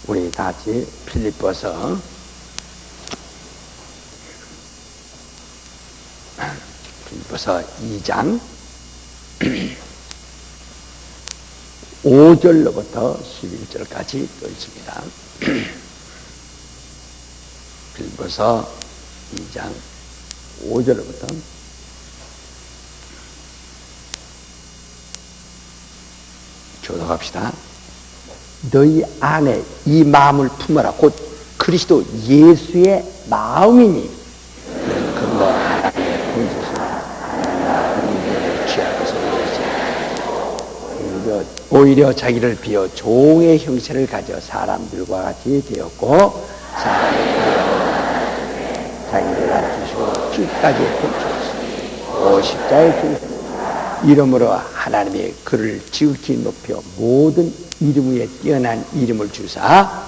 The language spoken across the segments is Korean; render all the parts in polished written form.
우리 다 같이 필립보서 2장 5절로부터 11절까지 또 있습니다. 필립보서 2장 5절로부터 교독합시다. 너희 안에 이 마음을 품어라. 곧 그리스도 예수의 마음이니 근거 하나님의 본소서 취할 것을 오히려 자기를 비워 종의 형체를 가져 사람들과 같이 되었고 자기를 낮추시고 끝까지 펼쳤으니 십자가에 죽으셨으니 이름으로 하나님의 그를 지극히 높여 모든 이름 위에 뛰어난 이름을 주사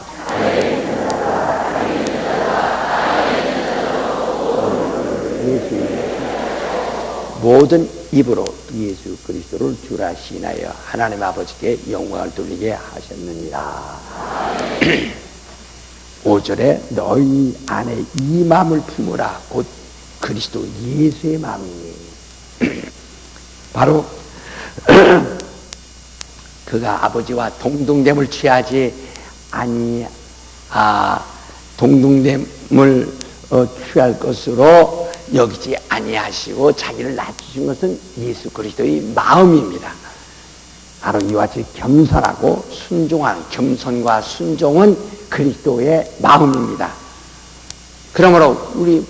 모든 입으로 예수 그리스도를 주라 시인하여 하나님 아버지께 영광을 돌리게 하셨느니라. 5절에 너희 안에 이 마음을 품으라. 곧 그리스도 예수의 마음이니 바로 그가 아버지와 동등됨을 취하지 동등됨을 취할 것으로 여기지 아니하시고 자기를 낮추신 것은 예수 그리스도의 마음입니다. 바로 이와 같이 겸손하고 순종한 겸손과 순종은 그리스도의 마음입니다. 그러므로 우리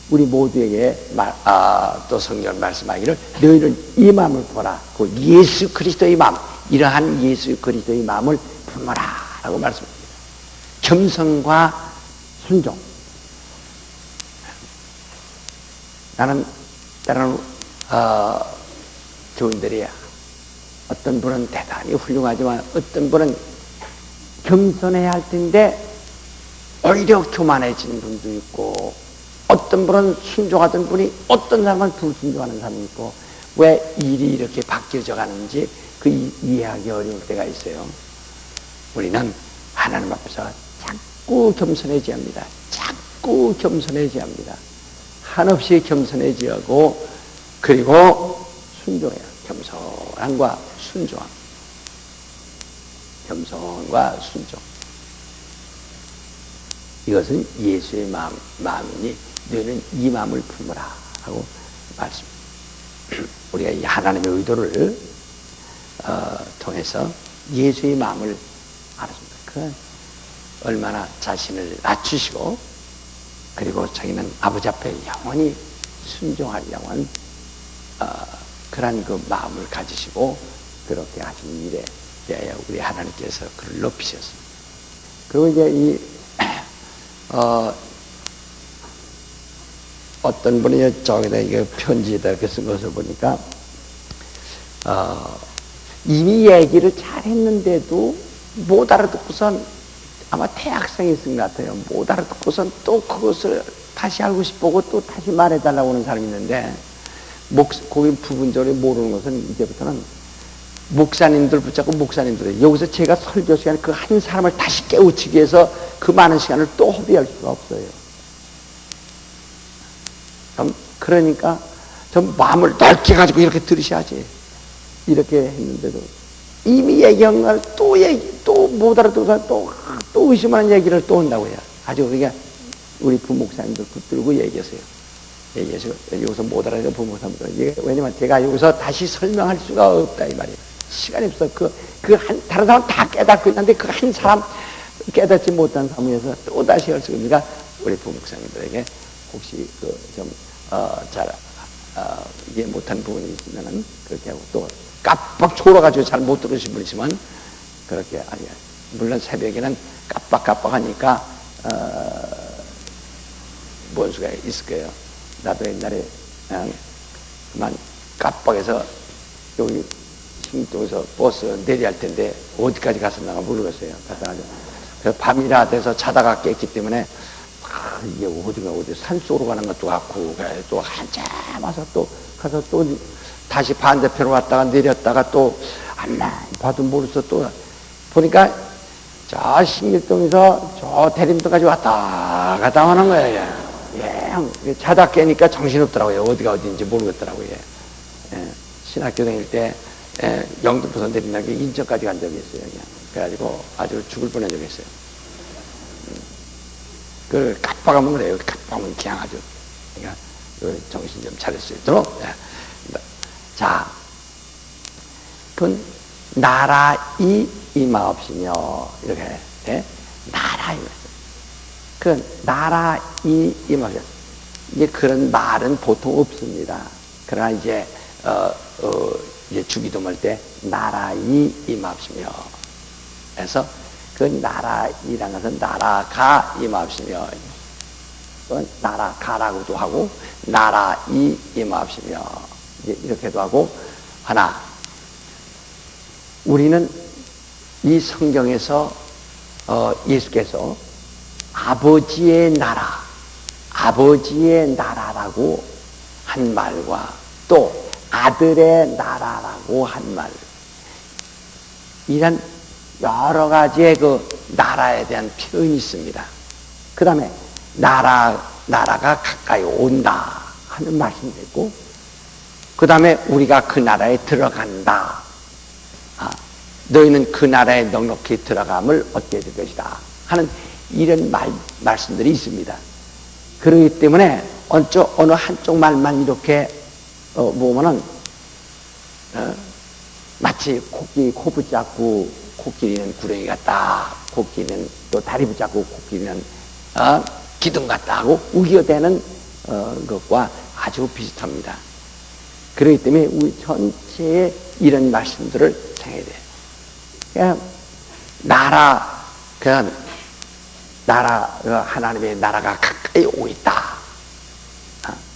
모두에게 또 성경 말씀하기를 너희는 이 마음을 보라. 그 예수 그리스도의 마음, 이러한 예수 그리스도의 마음을 품어라 라고 말씀합니다. 겸손과 순종. 나는 때로는 교인들이야. 어떤 분은 대단히 훌륭하지만 어떤 분은 겸손해야 할 텐데 오히려 교만해지는 분도 있고, 어떤 분은 순종하던 분이 어떤 사람은 불순종하는 사람이 있고, 왜 일이 이렇게 바뀌어져 가는지 그 이해하기 어려울 때가 있어요. 우리는 하나님 앞에서 자꾸 겸손해져야 합니다. 자꾸 겸손해져야 합니다. 한없이 겸손해져야 하고, 그리고 순종해야. 겸손함과 순종. 겸손과 순종. 이것은 예수의 마음이니 너희는 이 마음을 품으라 하고 말씀합니다. 우리가 이 하나님의 의도를 통해서 예수의 마음을 알았습니다. 그 얼마나 자신을 낮추시고, 그리고 자기는 아버지 앞에 영원히 순종하려고 그런 그 마음을 가지시고 그렇게 하신 일에 대하여 우리 하나님께서 그를 높이셨습니다. 그리고 이제 어떤 분이 저기다 이게 편지에다 이렇게 쓴 것을 보니까 이미 얘기를 잘 했는데도 못 알아듣고선, 아마 대학생이 쓴 것 같아요. 못 알아듣고선 또 그것을 다시 알고 싶고 또 다시 말해달라고 하는 사람이 있는데, 거기 부분적으로 모르는 것은 이제부터는 목사님들 붙잡고 목사님들, 여기서 제가 설교 시간에 그 한 사람을 다시 깨우치기 위해서 그 많은 시간을 또 허비할 수가 없어요. 그러니까 좀 마음을 넓게 가지고 이렇게 들으셔야지. 이렇게 했는데도 이미 얘기한 걸 또 못 알아듣어서 또 의심하는 얘기를 또 한다고요. 아주 그러니까 우리 부목사님들 붙들고 얘기하세요. 여기서 못 알아듣는 부목사님들. 왜냐면 제가 여기서 다시 설명할 수가 없다 이 말이에요. 시간이 없어. 다른 사람 다 깨닫고 있는데 그 한 사람 깨닫지 못한 사람에서 또 다시 할 수가 있으니까 우리 부목사님들에게 혹시 잘 이해 못한 부분이 있으면은 그렇게 하고, 또 깜빡 졸아가지고 잘 못 들으신 분 있으면 그렇게 물론 새벽에는 깜빡하니까 뭔 수가 있을 거예요. 나도 옛날에 그만 깜빡해서 여기 신동에서 버스 내려야 할 텐데 어디까지 갔었나가 모르겠어요. 그래서 밤이라 돼서 자다가 깼기 때문에 이게 어디 산속으로 가는 것도 같고, 그래 또 한참 와서 또 가서 또 다시 반대편으로 왔다가 내렸다가 또 안만 봐도 모르겠어. 또 보니까 저 신길동에서 저 대림도까지 왔다 갔다 하는 거예요. 예, 자다 깨니까 정신없더라고요. 어디가 어디인지 모르겠더라고요. 예, 신학교 다닐 때 영등포선 내린다는 게 인천까지 간 적이 있어요. 그냥. 그래가지고 아주 죽을 뻔한 적이 있어요. 그걸 갓박하면 그래요. 갓박하면 그냥 아주. 그러니까 정신 좀 차릴 수 있도록. 예. 자, 그건 나라이 임하옵시며 이렇게 나라이 그 나라이 임하옵시며 이제 그런 말은 보통 없습니다. 그러나 이제 이제 주기도말 때 나라이 임하옵시며 해서 그 나라이라는 것은 나라가 임하옵시며 나라가라고도 하고 나라이 임하옵시며 이제 이렇게도 하고 하나 우리는 이 성경에서 예수께서 아버지의 나라라고 한 말과 또 아들의 나라라고 한 말, 이런 여러 가지의 그 나라에 대한 표현이 있습니다. 그 다음에 나라가 가까이 온다 하는 말씀도 있고, 그 다음에 우리가 그 나라에 들어간다. 너희는 그 나라에 넉넉히 들어감을 얻게 될 것이다 하는 이런 말씀들이 있습니다. 그렇기 때문에 어느 한쪽 말만 이렇게 보면은 마치 코끼리 코 붙잡고 코끼리는 구렁이 같다, 코끼리는 또 다리 붙잡고 코끼리는 기둥 같다 하고 우겨대는 것과 아주 비슷합니다. 그렇기 때문에 우리 전체에 이런 말씀들을 생각해야 돼요. 하나님의 나라가 가까이 오고 있다.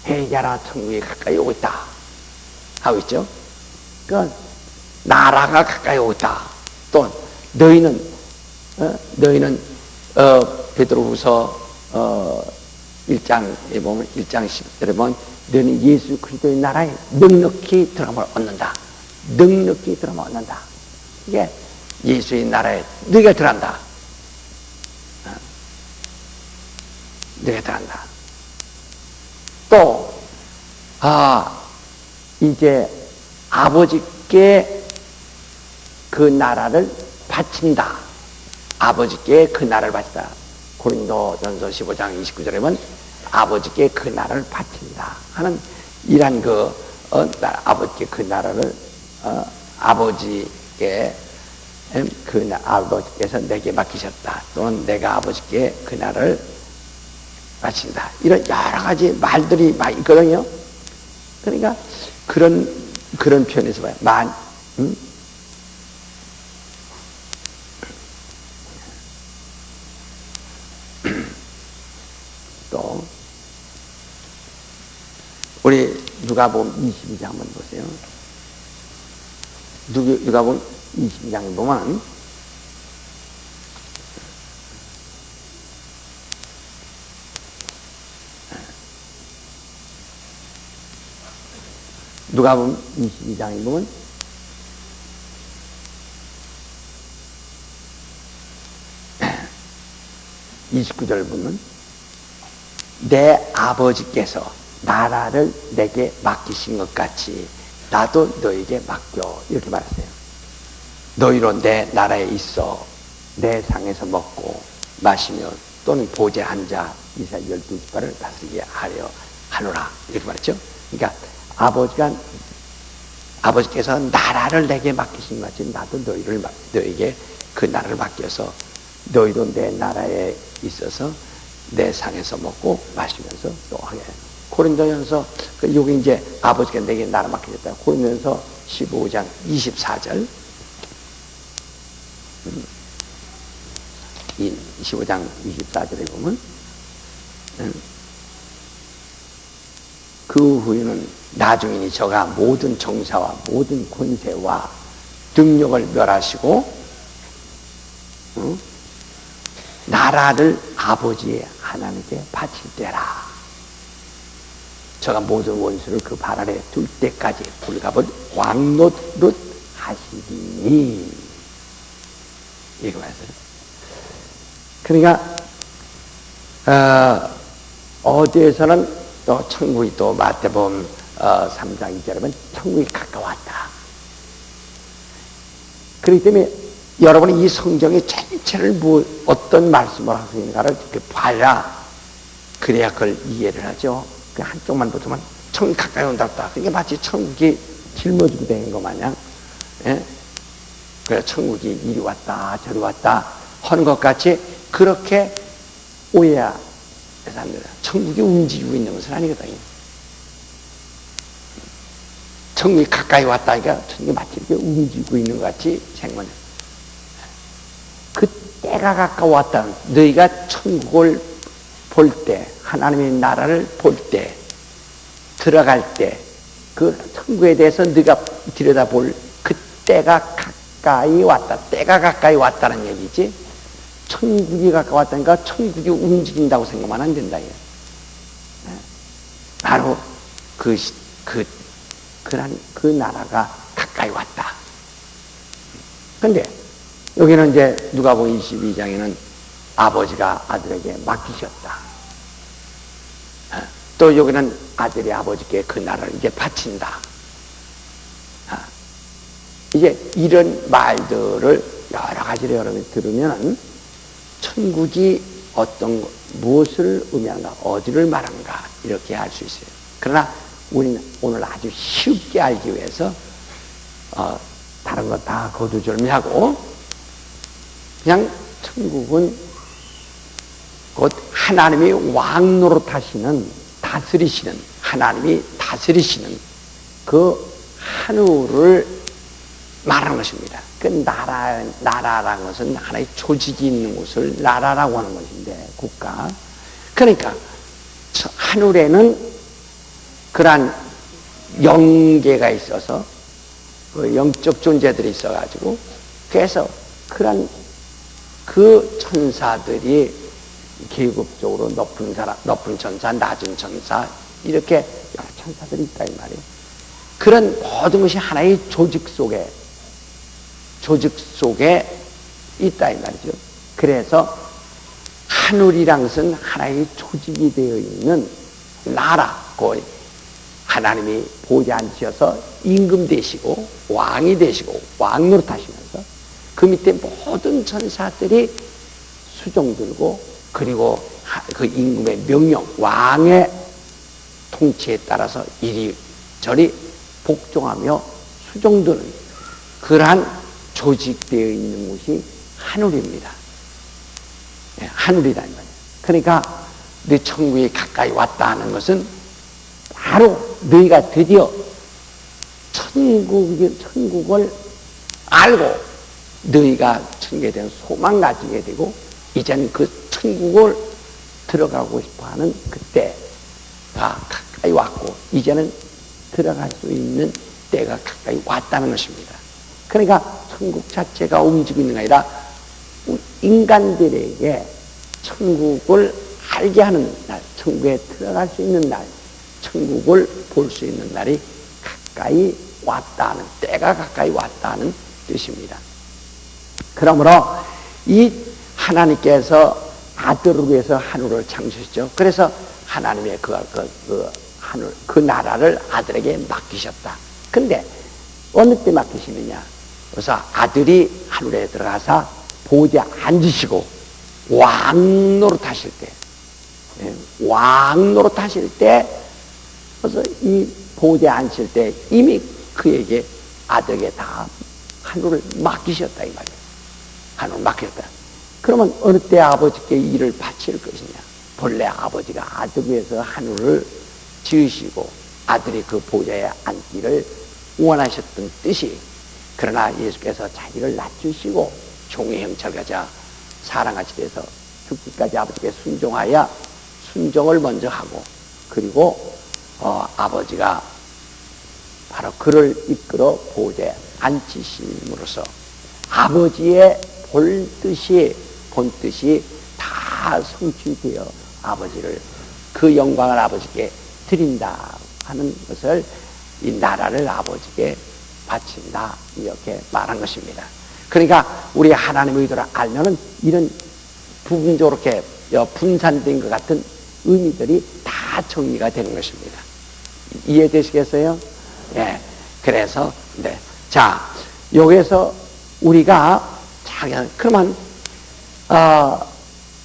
회개하라, 천국이 가까이 오고 있다. 하고 있죠. 나라가 가까이 오고 있다. 또, 너희는 베드로후서 1장에 보면, 1장 10절에 보면, 너희는 예수 그리스도의 나라에 넉넉히 들어감을 얻는다. 넉넉히 들어감을 얻는다. 이게 예수의 나라에 너희가 들어간다. 너희가 들어간다. 또, 이제 아버지께 그 나라를 바친다. 아버지께 그 나라를 바친다. 고린도전서 15장 29절에 보면 아버지께 그 나라를 바친다 하는 이란 아버지께 그 나라를 아버지께 아버지께서 내게 맡기셨다. 또는 내가 아버지께 그 나라를 바친다. 이런 여러 가지 말들이 많이 있거든요. 그러니까 그런 표현에서 봐요. 또 우리 누가복음 22장 한번 보세요. 누가복음 22장에 보면 누가복음 22장에 보면 29절 보면 내 아버지께서 나라를 내게 맡기신 것 같이 나도 너에게 맡겨 이렇게 말했어요. 너희로 내 나라에 있어 내 상에서 먹고 마시며 또는 보좌에 앉아 이스라엘 12지파를 다스리게 하려 하노라 이렇게 말했죠. 그러니까 아버지께서 나라를 내게 맡기신 것 같이 나도 너에게 그 나라를 맡겨서 너희도 내 나라에 있어서 내 상에서 먹고 마시면서 또 하게. 고린도전서 여기 이제 아버지가 내게 나라 맡기셨다. 고린도전서 15장 24절 15장 24절에 보면 그 후에는 나중이니 저가 모든 정사와 모든 권세와 능력을 멸하시고 나라를 아버지의 하나님께 바칠 때라. 저가 모든 원수를 그 발 아래 둘 때까지 불갑을 왕노릇 하시리니 이거 말했어요. 그러니까 어디에서는 또 천국이 또 마태복음 3장 2절에 보면 천국이 가까웠다. 그렇기 때문에 여러분이 이 성경의 전체를 어떤 말씀을 하고 있는가를 이렇게 봐야 그래야 그걸 이해를 하죠. 그 한쪽만 보면 천국이 가까이 온다. 그게 마치 천국이 짊어지고 다니는 것 마냥, 예? 그래 천국이 이리 왔다 저리 왔다 하는 것 같이 그렇게 오해야 사람들은 천국이 움직이고 있는 것은 아니거든요. 천국이 가까이 왔다니까 천국이 마치 이렇게 움직이고 있는 것 같이 생각해요. 그 때가 가까웠다. 너희가 천국을 볼 때, 하나님의 나라를 볼 때, 들어갈 때, 그 천국에 대해서 네가 들여다볼 그 때가 가까이 왔다. 때가 가까이 왔다는 얘기지. 천국이 가까웠다니까 천국이 움직인다고 생각만 안 된다. 바로 그 나라가 가까이 왔다. 근데 여기는 이제 누가복음 22장에는 아버지가 아들에게 맡기셨다. 또 여기는 아들이 아버지께 그 나라를 이제 바친다. 이제 이런 말들을 여러 가지를 여러분이 들으면 천국이 무엇을 의미하는가, 어디를 말하는가 이렇게 알 수 있어요. 그러나 우리는 오늘 아주 쉽게 알기 위해서 다른 거 다 거두절미하고 그냥 천국은 곧 하나님이 왕노릇 하시는, 다스리시는, 하나님이 다스리시는 그 하늘을 말하는 것입니다. 그 나라라는 것은 하나의 조직이 있는 곳을 나라라고 하는 것인데, 국가. 그러니까 하늘에는 그러한 영계가 있어서 그 영적 존재들이 있어가지고, 그래서 그러한 그 천사들이 계급적으로 높은 천사, 낮은 천사, 이렇게 여러 천사들이 있다 이 말이에요. 그런 모든 것이 하나의 조직 속에 있다 이 말이죠. 그래서 하늘이란 것은 하나의 조직이 되어 있는 나라, 그 하나님이 보좌에 앉으셔서 임금 되시고 왕이 되시고 왕노릇 하시면서 그 밑에 모든 천사들이 수종들고, 그리고 그 임금의 명령, 왕의 통치에 따라서 이리저리 복종하며 수종드는 그러한 조직되어 있는 곳이 하늘입니다. 네, 하늘이라는 거예요. 그러니까 네 천국이 가까이 왔다 하는 것은 바로 너희가 드디어 천국을 알고 너희가 천국에 대한 소망 가지게 되고, 이제는 그 천국을 들어가고 싶어하는 그때가 가까이 왔고, 이제는 들어갈 수 있는 때가 가까이 왔다는 것입니다. 그러니까 천국 자체가 움직이고 있는 게 아니라 인간들에게 천국을 알게 하는 날, 천국에 들어갈 수 있는 날, 천국을 볼 수 있는 날이 가까이 왔다는, 때가 가까이 왔다는 뜻입니다. 그러므로 이 하나님께서 아들을 위해서 하늘을 창조했죠. 그래서 하나님의 그 나라를 아들에게 맡기셨다. 근데 어느 때 맡기시느냐? 그래서 아들이 하늘에 들어가서 보좌에 앉으시고 왕노릇 하실 때, 왕노릇 하실 때, 그래서 이 보좌에 앉으실 때 이미 그에게 아들에게 다 하늘을 맡기셨다 이 말이에요. 하늘을 맡겼다. 그러면 어느 때 아버지께 일을 바칠 것이냐? 본래 아버지가 아들 위해서 하늘을 지으시고 아들이 그 보좌에 앉기를 원하셨던 뜻이, 그러나 예수께서 자기를 낮추시고 종의 형체를 가져 사랑같이 돼서 죽기까지 아버지께 순종하여 순종을 먼저 하고, 그리고 아버지가 바로 그를 이끌어 보좌에 앉히심으로써 아버지의 본뜻이 다 성취되어 아버지를, 그 영광을 아버지께 드린다 하는 것을, 이 나라를 아버지께 바친다 이렇게 말한 것입니다. 그러니까 우리 하나님의 의도를 알면은 이런 부분적으로 이렇게 분산된 것 같은 의미들이 다 정리가 되는 것입니다. 이해되시겠어요? 예. 그래서, 네. 자, 여기에서 우리가, 자, 그러면,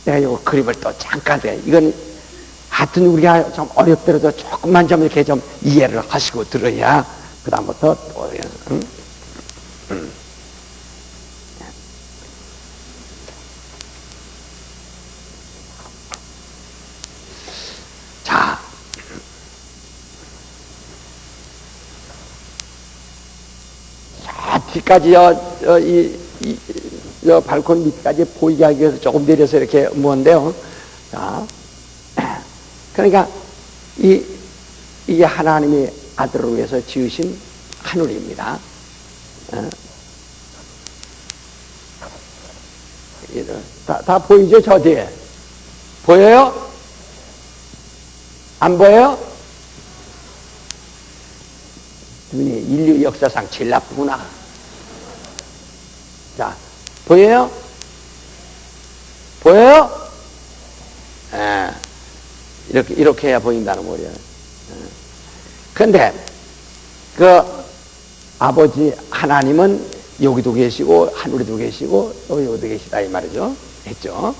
내가 이 그림을 또 잠깐 돼. 이건 하여튼 우리가 좀 어렵더라도 조금만 좀 이렇게 좀 이해를 하시고 들어야, 그다음부터 또, 자, 뒤까지 발코니 밑까지 보이게 하기 위해서 조금 내려서 이렇게 모은데요. 자, 그러니까 이게 하나님의 아들을 위해서 지으신 하늘입니다. 다 보이죠? 저 뒤에 보여요? 안 보여요? 눈이 인류 역사상 제일 나쁘구나. 자, 보여요? 보여요? 예. 이렇게 해야 보인다는 말이에요. 그런데, 아버지 하나님은 여기도 계시고, 하늘에도 계시고, 여기도 계시다, 이 말이죠. 했죠.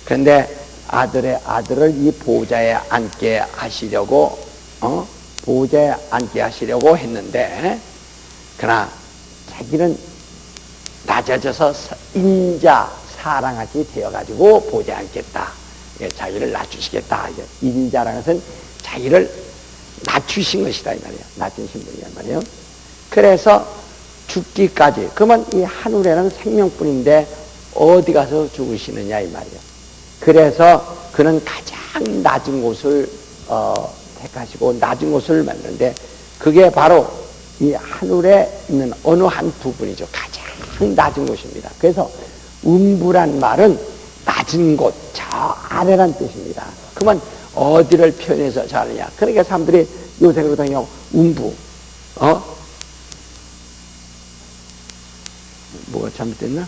그런데 아들의 아들을 이 보좌에 앉게 하시려고, 보좌에 앉게 하시려고 했는데, 그러나 자기는 낮아져서 인자 사랑하시 되어가지고 보좌에 앉겠다. 자기를 낮추시겠다. 인자라는 것은 자기를 낮추신 것이다, 이 말이에요. 낮추신 분이란 말이에요. 그래서 죽기까지. 그러면 이 하늘에는 생명뿐인데 어디 가서 죽으시느냐, 이 말이에요. 그래서 그는 가장 낮은 곳을 택하시고 낮은 곳을 만드는데 그게 바로 이 하늘에 있는 어느 한 부분이죠. 가장 낮은 곳입니다. 그래서 음부란 말은 낮은 곳, 저 아래란 뜻입니다. 그러면 어디를 표현해서 잘하느냐. 그러니까 사람들이 요새 그러더니 음부, 뭐가 잘못됐나?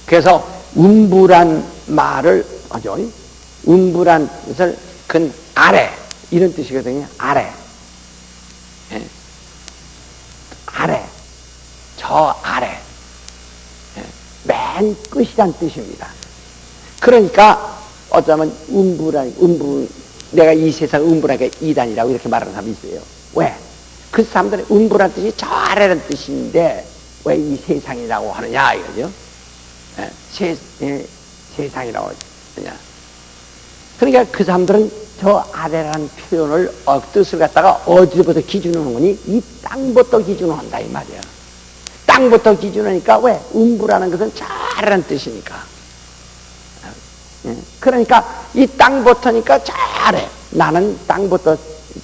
그래서 음부란 말을 하죠. 음부란 것을 근 아래 이런 뜻이거든요. 아래, 예. 아래, 저 아래, 예. 맨 끝이란 뜻입니다. 그러니까 어쩌면 음부 내가 이 세상 음부라니까 이단이라고 이렇게 말하는 사람이 있어요. 왜? 그 사람들은 음부란 뜻이 저 아래라는 뜻인데 왜 이 세상이라고 하느냐 이거죠. 세상이라고 하느냐. 그러니까 그 사람들은 저 아래라는 표현을 뜻을 갖다가 어디부터 기준을 하는 거니? 이 땅부터 기준을 한다 이 말이야. 땅부터 기준하니까 왜? 음부라는 것은 저 아래라는 뜻이니까. 그러니까 이 땅부터니까 저 아래. 나는 땅부터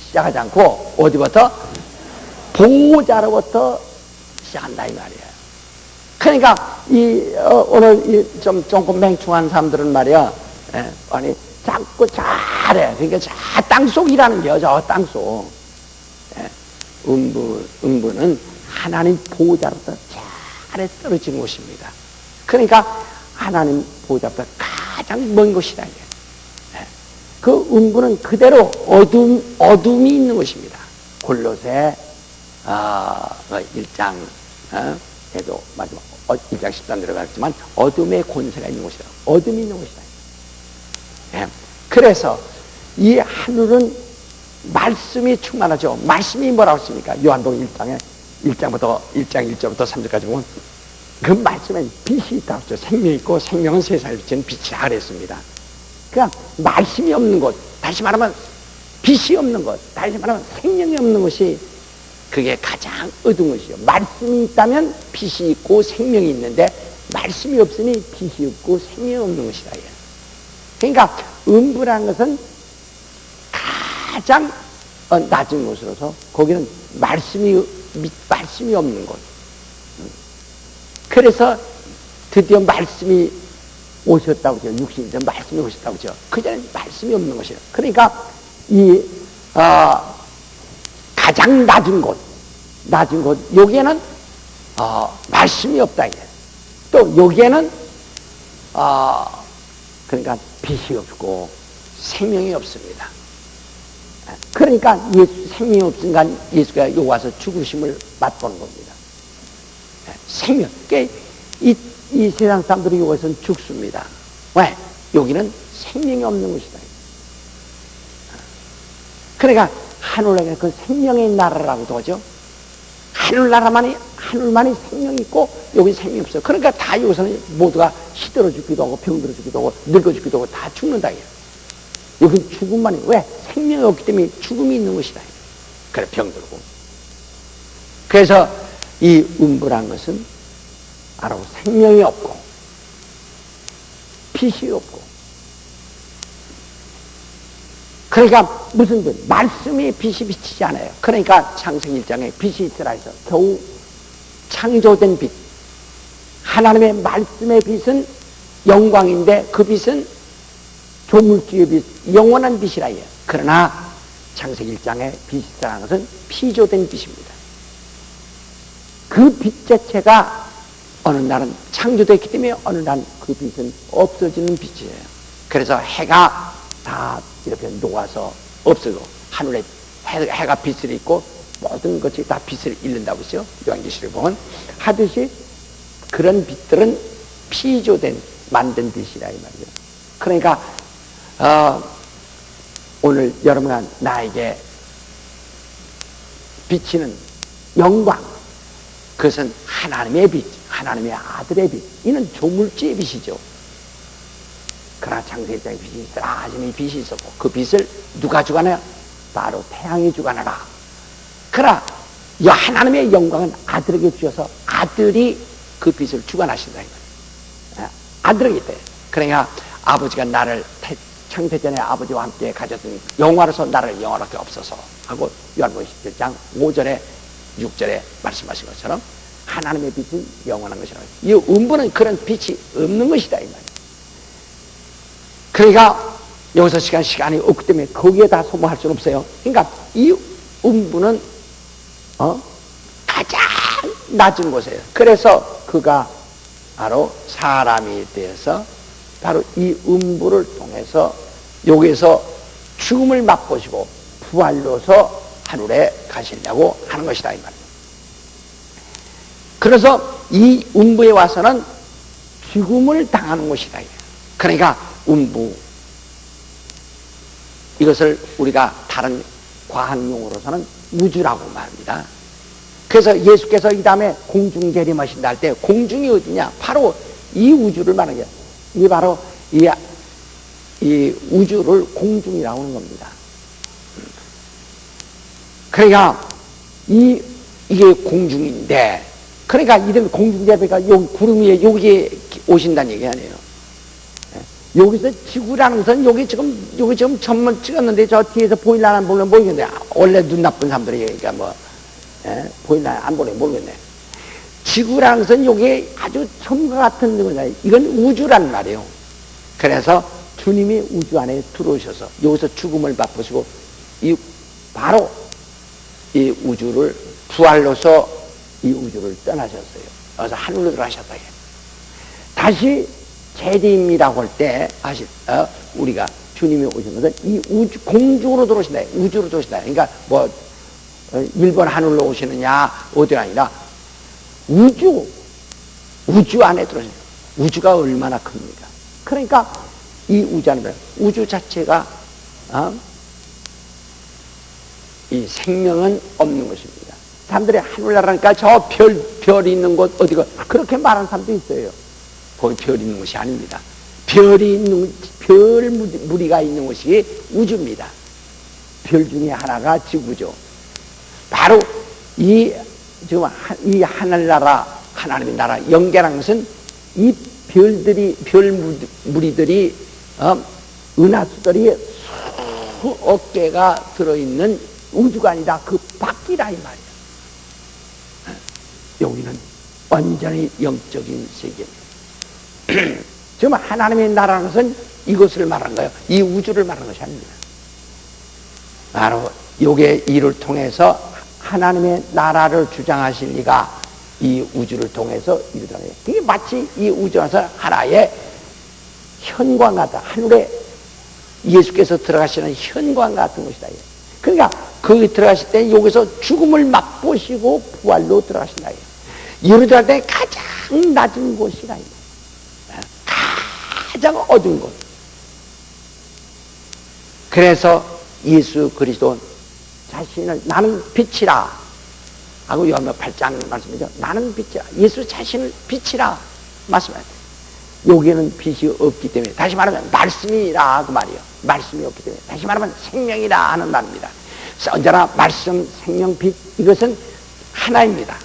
시작하지 않고 어디부터? 보호자로부터 시작한다 이 말이야. 그러니까 오늘 조금 맹충한 사람들은 말이야. 아니 자꾸 잘해. 그러니까 저 땅속이라는 거죠. 저 땅속. 음부는 하나님 보호자로부터 잘해 떨어진 곳입니다. 그러니까 하나님 보호자로부터 가장 먼 곳이다. 그 음부는 그대로 어둠이 있는 곳입니다. 골로새 1장 에도 마지막 1장 13 들어갔지만 어둠의 권세가 있는 곳이다. 어둠이 있는 곳이다. 그래서 이 하늘은 말씀이 충만하죠. 말씀이 뭐라고 했습니까? 요한복음 1장 1절부터 3절까지 보면 그 말씀에 빛이 있다고 했죠. 생명이 있고 생명은 세상에 비치는 빛이라 그랬습니다. 그러니까 말씀이 없는 곳, 다시 말하면 빛이 없는 곳, 다시 말하면 생명이 없는 곳이 그게 가장 어두운 것이죠. 말씀이 있다면 빛이 있고 생명이 있는데 말씀이 없으니 빛이 없고 생명이 없는 것이다. 그러니까 음부라는 것은 가장 낮은 곳으로서 거기는 말씀이 없는 곳. 그래서 드디어 말씀이 오셨다고 하죠. 육신이 말씀이 오셨다고 하죠. 그전엔 말씀이 없는 것이에요. 그러니까 가장 낮은 곳, 여기에는 말씀이 없다. 또 여기에는 그러니까 빛이 없고 생명이 없습니다. 그러니까 생명이 없으니까 예수가 여기 와서 죽으심을 맛보는 겁니다. 생명. 그러니까 이 세상 사람들이 여기서는 죽습니다. 왜? 여기는 생명이 없는 것이다. 그러니까 하늘나라는 그 생명의 나라라고도 하죠. 하늘만이 생명이 있고 여기 생명이 없어요. 그러니까 다 여기서는 모두가 시들어 죽기도 하고 병들어 죽기도 하고 늙어 죽기도 하고 다 죽는다. 여기는 죽음만이, 왜? 생명이 없기 때문에 죽음이 있는 것이다. 그래, 병들고. 그래서 이 음부란 것은 바로 생명이 없고 빛이 없고, 그러니까 무슨 빛? 말씀이 빛이 비치지 않아요. 그러니까 창세기 1장에 빛이 있으라 해서 겨우 창조된 빛, 하나님의 말씀의 빛은 영광인데 그 빛은 조물주의 빛, 영원한 빛이라 해요. 그러나 창세기 1장에 빛이라는 것은 피조된 빛입니다. 그 빛 자체가 어느 날은 창조됐기 때문에 어느 날 그 빛은 없어지는 빛이에요. 그래서 해가 다 이렇게 녹아서 없어지고 하늘에 해가 빛을 잃고 모든 것이 다 빛을 잃는다고 했죠. 요한계시록 보면 하듯이 그런 빛들은 피조된 만든 빛이라 이 말이에요. 그러니까 오늘 여러분과 나에게 비치는 영광, 그것은 하나님의 빛, 하나님의 아들의 빛. 이는 조물주의 빛이죠. 그러나 창세기장에 빛이 있더라 하시니 빛이 있었고 그 빛을 누가 주관해요? 바로 태양이 주관하라. 그러나 이 하나님의 영광은 아들에게 주셔서 아들이 그 빛을 주관하신다. 아들에게 있대. 그러니까 아버지가 나를 창세전에 아버지와 함께 가졌으니 영화로서 나를 영화롭게 없어서 하고 요한복음 17장 5절에 6절에 말씀하신 것처럼 하나님의 빛은 영원한 것이라고. 이 음부는 그런 빛이 없는 것이다 이 말이에요. 그러니까 여기서 시간이 없기 때문에 거기에 다 소모할 수는 없어요. 그러니까 이 음부는 가장 낮은 곳이에요. 그래서 그가 바로 사람이 되어서 바로 이 음부를 통해서 여기서 죽음을 맛보시고 부활로서 하늘에 가시려고 하는 것이다 이 말이에요. 그래서 이 음부에 와서는 죽음을 당하는 것이다. 그러니까 음부, 이것을 우리가 다른 과학용어로서는 우주라고 말합니다. 그래서 예수께서 이 다음에 공중 재림하신다 할 때 공중이 어디냐? 바로 이 우주를 말하는 거예요. 이게 바로 이 우주를 공중이라고 하는 겁니다. 그러니까 이게 공중인데, 그러니까 이런 공중대비가 여기 구름 위에 여기에 오신다는 얘기 아니에요. 여기서 지구라는 것은 여기 지금 전문 찍었는데 저 뒤에서 보일라나 안 보면 모르겠네. 원래 눈 나쁜 사람들이 얘기가 보일라나 안 보면 모르겠네. 지구라는 것은 여기 아주 천과 같은 거잖아요. 이건 우주란 말이에요. 그래서 주님이 우주 안에 들어오셔서 여기서 죽음을 맛보시고 바로 이 우주를 부활로서 이 우주를 떠나셨어요. 그래서 하늘로 들어가셨다. 다시 재림이라고 할 때 우리가 주님이 오신 것은 이 우주 공중으로 들어오신다. 우주로 들어오신다. 그러니까 일본 하늘로 오시느냐 어디가 아니라 우주 안에 들어오신다. 우주가 얼마나 큽니까? 그러니까 이 우주 안에 우주 자체가 이 생명은 없는 것입니다. 사람들이 하늘나라니까 저 별이 있는 곳 어디가 그렇게 말하는 사람도 있어요. 거기 별이 있는 곳이 아닙니다. 별 무리가 있는 곳이 우주입니다. 별 중에 하나가 지구죠. 바로 이 하늘나라, 하나님의 나라 연결한 것은 이 별 무리들이 은하수들이 수억 개가 들어있는 우주가 아니다. 그 밖이라 이 말이야. 여기는 완전히 영적인 세계입니다. 지금 하나님의 나라는 것은 이것을 말하는 거예요. 이 우주를 말하는 것이 아닙니다. 바로 요게 이를 통해서 하나님의 나라를 주장하실 리가 이 우주를 통해서 이루더라. 그게 마치 이 우주 안에서 하나의 현관 같다. 하늘에 예수께서 들어가시는 현관 같은 것이다. 그러니까 거기 들어가실 때 여기서 죽음을 맛보시고 부활로 들어가신다. 예루살렘 때 가장 낮은 곳이라. 가장 어두운 곳. 그래서 예수 그리스도 자신을 나는 빛이라 하고 요한복음 8장 말씀이죠. 나는 빛이라. 예수 자신을 빛이라 말씀합니다. 여기에는 빛이 없기 때문에, 다시 말하면 말씀이라 그 말이에요. 말씀이 없기 때문에, 다시 말하면 생명이라 하는 말입니다. 언제나 말씀, 생명, 빛, 이것은 하나입니다.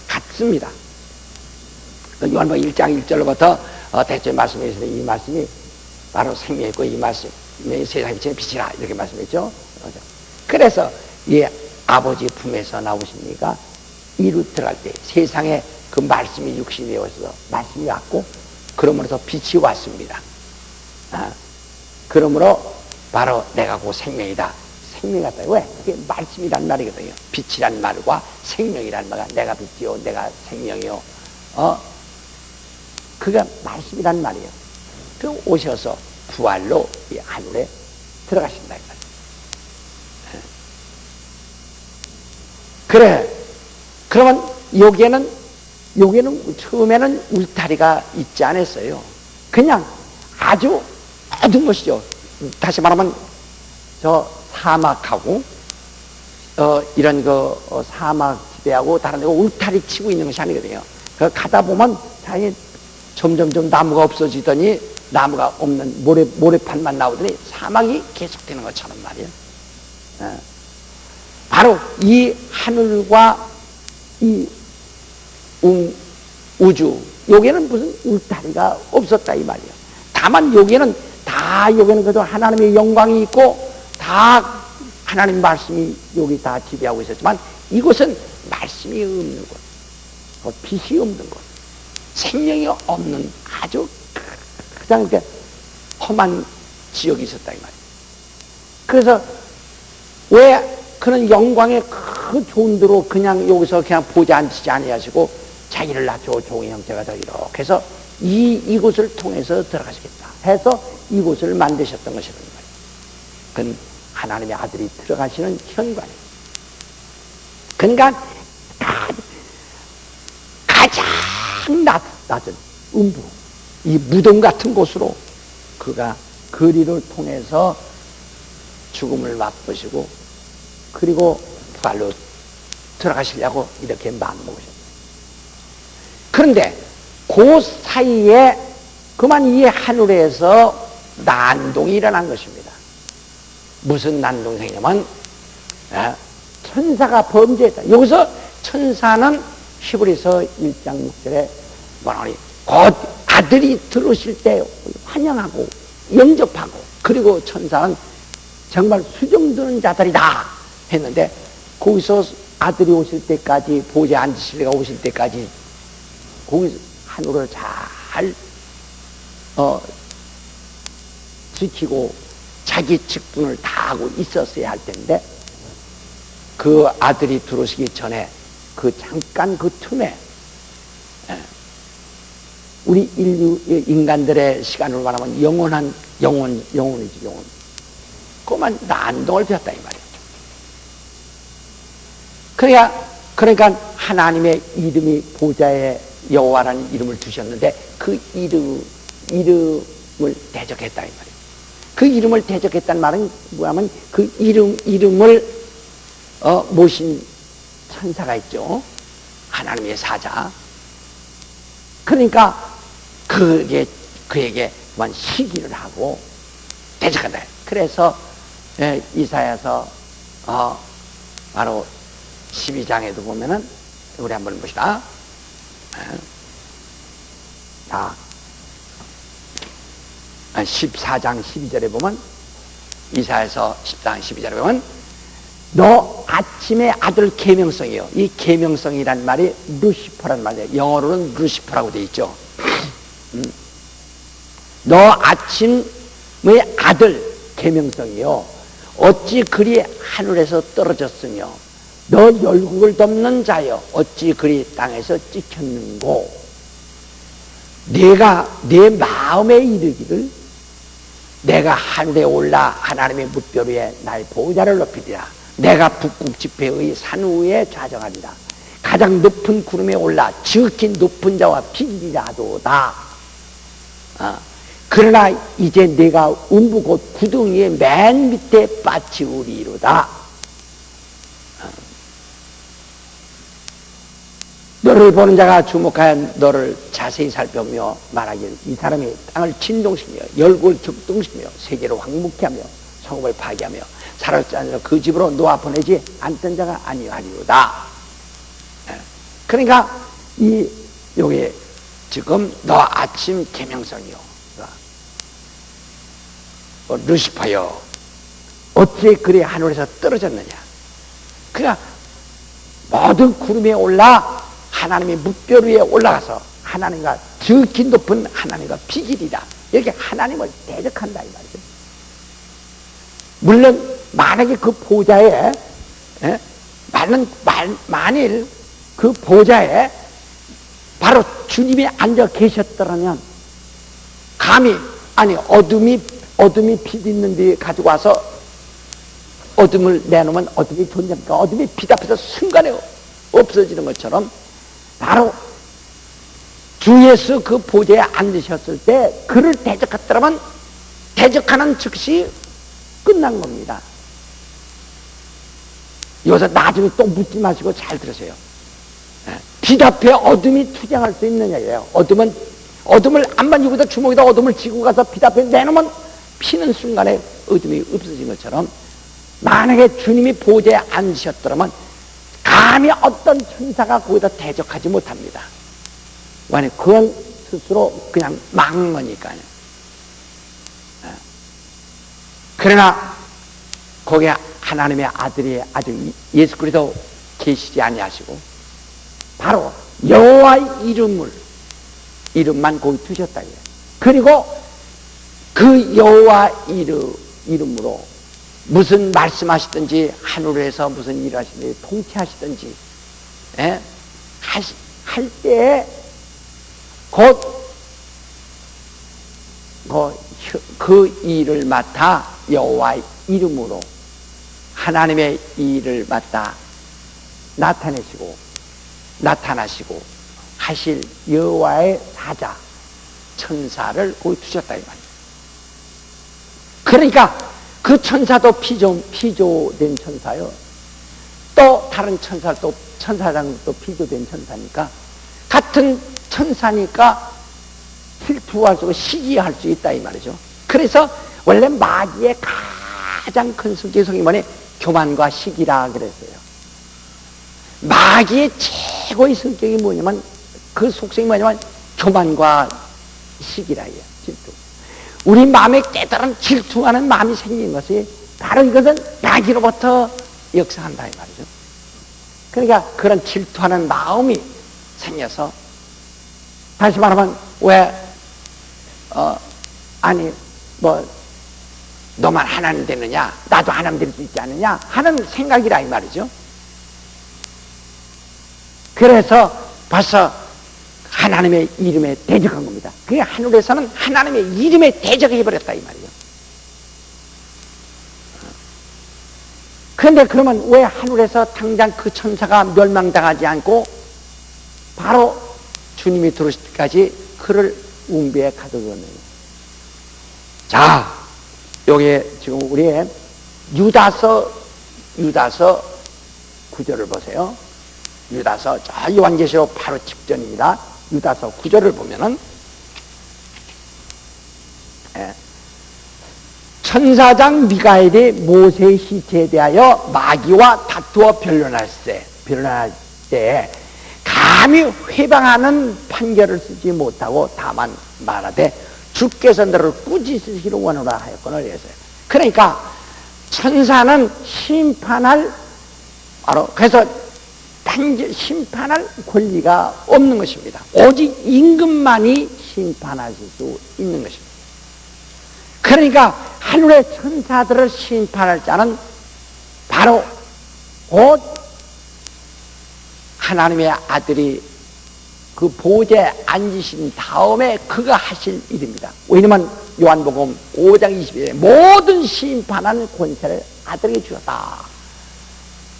같습니다. 요한복음 1장 1절로부터 대체 말씀에 있어서 이 말씀이 바로 생명이고, 이 말씀이 세상에 비치는 빛이라 이렇게 말씀했죠. 그래서 이 아버지 품에서 나오시니까 이루 들어갈 때 세상에 그 말씀이 육신이 되어서 말씀이 왔고, 그러므로서 빛이 왔습니다. 그러므로 바로 내가 그 생명이다. 생명이 같다. 왜? 그게 말씀이란 말이거든요. 빛이란 말과 생명이란 말과 내가 빛이요, 내가 생명이요. 그게 말씀이란 말이에요. 그 오셔서 부활로 이 하늘에 들어가신다. 그래. 그러면 여기에는 처음에는 울타리가 있지 않았어요. 그냥 아주 어두운 것이죠. 다시 말하면 저 사막하고 이런 사막 지대하고 다른 데가 울타리 치고 있는 것이 아니거든요. 그 가다 보면 당연히 점점점 나무가 없어지더니 나무가 없는 모래판만 나오더니 사막이 계속되는 것처럼 말이에요. 바로 이 하늘과 이 우주, 여기에는 무슨 울타리가 없었다 이 말이에요. 다만 여기에는 그래도 하나님의 영광이 있고 다 하나님 말씀이 여기 다 지배하고 있었지만, 이곳은 말씀이 없는 곳, 빛이 없는 곳, 생명이 없는 아주 가장 이렇게 험한 지역이 있었다 이 말이에요. 그래서 왜 그런 영광의 그 좋은 대로 그냥 여기서 그냥 보지 않지 아니하시고 자기를 낮추고 좋은 형체가 더 이렇게 해서 이곳을 통해서 들어가시겠다 해서 이곳을 만드셨던 것이란 말이에요. 그건 하나님의 아들이 들어가시는 현관이에요. 그러니까 가장 낮은 음부, 이 무덤 같은 곳으로 그가 거리를 통해서 죽음을 맛보시고 그리고 부활로 들어가시려고 이렇게 마음먹으셨어요. 그런데 그 사이에 그만 이 하늘에서 난동이 일어난 것입니다. 무슨 난동이 생기냐면 천사가 범죄했다. 여기서 천사는 히브리서 1장 6절에 뭐라니, 곧 아들이 들어오실 때 환영하고 영접하고, 그리고 천사는 정말 수정드는 자들이다 했는데, 거기서 아들이 오실 때까지, 보좌에 앉으실 때가 오실 때까지 거기서 하늘을 잘 지키고 자기 직분을 다하고 있었어야 할 텐데, 그 아들이 들어오시기 전에 잠깐 그 틈에 우리 인간들의 시간으로 말하면 영혼이지. 그만 난동을 피웠다 이 말이에요. 그러니까 하나님의 이름이 보좌에 여호와라는 이름을 두셨는데, 그 이름을 대적했다 이 말이에요. 그 이름을 대적했다는 말은 뭐냐면, 그 이름을 모신 천사가 있죠. 하나님의 사자. 그러니까 그에게 시기를 하고 대적한다. 그래서 이사야서 바로 12장에도 보면은, 우리 한번 봅시다. 자, 14장 12절에 보면, 이사야서 14장 12절에 보면, 너 아침의 아들 계명성이요. 이 계명성이란 말이 루시퍼란 말이에요. 영어로는 루시퍼라고 되어 있죠. 너 아침의 아들 계명성이요. 어찌 그리 하늘에서 떨어졌으며 너 열국을 덮는 자여 어찌 그리 땅에서 찍혔는고. 내가 내 마음에 이르기를 내가 하늘에 올라 하나님의 뭇별 위에 나의 보좌를 높이리라. 내가 북극 지폐의 산 위에 좌정하리라. 가장 높은 구름에 올라 지극히 높은 자와 비기리라 하도다. 그러나 이제 내가 음부 곧 구덩이의 맨 밑에 빠치우리로다. 너를 보는 자가 주목하여 너를 자세히 살펴보며 말하기를 이 사람이 땅을 진동시키며 열국을 격동시키며 세계를 황무케 하며 성읍을 파괴하며 살아있지 않으려 그 집으로 놓아 보내지 않던 자가 아니하리로다. 그러니까 여기 지금 너 아침 계명성이요 루시퍼요 어찌 그리 하늘에서 떨어졌느냐. 그러니까 모든 구름에 올라 하나님의 뭇별 위에 올라가서 하나님과 지극히 높은 하나님과 비길이다. 이렇게 하나님을 대적한다 이 말이죠. 물론 만약에 그 보좌에 만일 그 보좌에 바로 주님이 앉아 계셨더라면 감히 어둠이 빛 있는 데 가지고 와서 어둠을 내놓으면 어둠이 존재합니까? 어둠이 빛 앞에서 순간에 없어지는 것처럼 바로 주 예수 그 보좌에 앉으셨을 때 그를 대적했더라면 대적하는 즉시 끝난 겁니다. 여기서 나중에 또 묻지 마시고 잘 들으세요. 빛 앞에 어둠이 투쟁할 수 있느냐예요. 어둠을 안만 주먹에다 어둠을 쥐고 가서 빛 앞에 내놓으면 피는 순간에 어둠이 없어진 것처럼 만약에 주님이 보좌에 앉으셨더라면 감히 어떤 천사가 거기다 대적하지 못합니다. 왜냐하면 그건 스스로 그냥 막는 거니까요. 그러나 거기에 하나님의 아들이 아주 예수 그리스도 계시지 아니하시고 바로 여호와의 이름만 거기 두셨다. 그리고 그 여호와 이름으로 무슨 말씀하시든지 하늘에서 무슨 일을 하시든지 통치하시든지 할 때에 곧 그 일을 맡아 여호와의 이름으로 하나님의 일을 맡아 나타나시고 하실 여호와의 사자 천사를 거기 두셨다 이 말이에요. 그러니까 그 천사도 피조된 천사요. 또 다른 천사장도 피조된 천사니까 같은 천사니까 질투할 수 있고 시기할 수 있다 이 말이죠. 그래서 원래 마귀의 가장 큰 성격이 뭐니? 교만과 시기라 그랬어요. 마귀의 최고의 성격이 뭐냐면 그 속성이 뭐냐면 교만과 시기라예요. 질투. 우리 마음에 깨달은 질투하는 마음이 생긴 것이 바로 이것은 마귀로부터 역사한다 이 말이죠. 그러니까 그런 질투하는 마음이 생겨서 다시 말하면 왜 너만 하나님 되느냐 나도 하나님 될 수 있지 않느냐 하는 생각이라 이 말이죠. 그래서 벌써 하나님의 이름에 대적한 겁니다. 그게 하늘에서는 하나님의 이름에 대적해버렸다 이 말이에요. 그런데 그러면 왜 하늘에서 당장 그 천사가 멸망당하지 않고 바로 주님이 들어오실 때까지 그를 웅비에 가둬뒀느냐. 자, 여기에 지금 우리의 유다서 9절을 보세요. 유다서 저 요한계시록 바로 직전입니다. 유다서 9절을 보면은 천사장 미가엘이 모세의 시체에 대하여 마귀와 다투어 변론할 때 감히 회방하는 판결을 쓰지 못하고 다만 말하되 주께서 너를 꾸짖으시기를 원하노라 하였거늘 했어요. 그러니까 천사는 심판할 바로 그래서 심판할 권리가 없는 것입니다. 오직 임금만이 심판하실 수 있는 것입니다. 그러니까 하늘의 천사들을 심판할 자는 바로 곧 하나님의 아들이 그 보좌에 앉으신 다음에 그가 하실 일입니다. 왜냐면 요한복음 5장 20절에 모든 심판하는 권세를 아들에게 주었다.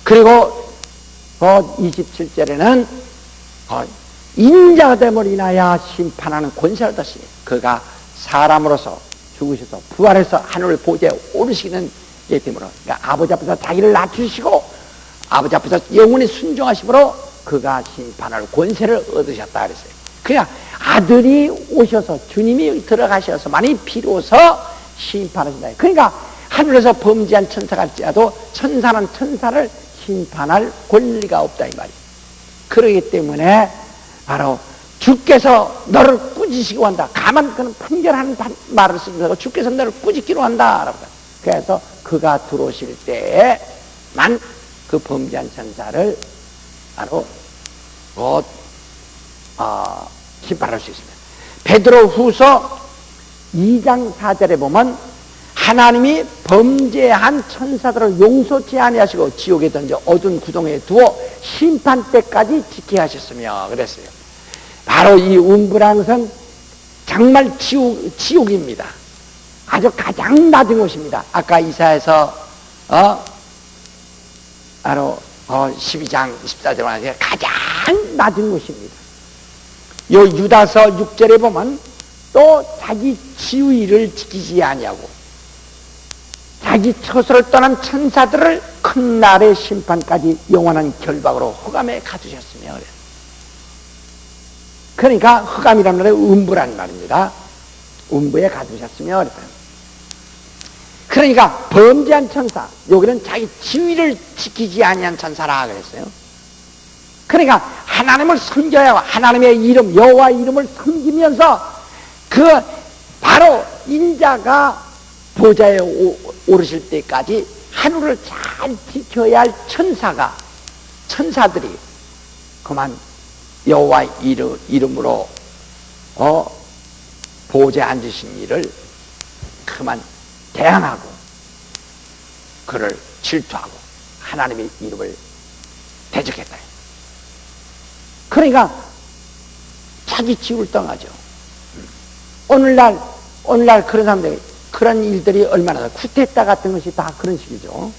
그리고 27절에는 인자가 됨으로 인하여 심판하는 권세를 얻으시니 그가 사람으로서 죽으셔서 부활해서 하늘 보좌에 오르시는 게 되므로, 그러니까 아버지 앞에서 자기를 낮추시고 아버지 앞에서 영원히 순종하심으로 그가 심판할 권세를 얻으셨다 그랬어요. 그냥 아들이 오셔서 주님이 들어가셔서만이 비로소 심판하신다. 그러니까 하늘에서 범죄한 천사가 할지라도 천사는 천사를 심판할 권리가 없다 이 말이에요. 그러기 때문에 바로 주께서 너를 꾸짖기로 한다. 가만 그는 판결하는 말을 쓰면서 주께서 너를 꾸짖기로 한다. 그래서 그가 들어오실 때에만 그 범죄한 천사를 바로 심판할 수 있습니다. 베드로 후서 2장 4절에 보면 하나님이 범죄한 천사들을 용서치 아니하시고 지옥에 던져 어두운 구덩이에 두어 심판 때까지 지키게 하셨으며 그랬어요. 바로 이 음부라는 정말 지옥입니다. 아주 가장 낮은 곳입니다. 아까 이사야서 바로 12장 14절에 말하는 가장 낮은 곳입니다. 요 유다서 6절에 보면 또 자기 지위를 지키지 아니하고 자기 처소를 떠난 천사들을 큰 날의 심판까지 영원한 결박으로 흑암에 가두셨으며 그러니까 흑암이라는 말은 음부란 말입니다. 음부에 가두셨으며 그랬어요. 그러니까 범죄한 천사, 여기는 자기 지위를 지키지 아니한 천사라 그랬어요. 그러니까 하나님을 섬겨야 하고 하나님의 이름 여호와 이름을 섬기면서 그 바로 인자가 보좌에 오르실 때까지 하늘을 잘 지켜야 할 천사들이 그만 여호와 이름으로 보좌에 앉으신 이를 그만 대항하고 그를 질투하고 하나님의 이름을 대적했다. 그러니까 자기 지위를 떠나죠. 오늘날 그런 사람들, 그런 일들이 얼마나 쿠데타 같은 것이 다 그런 식이죠.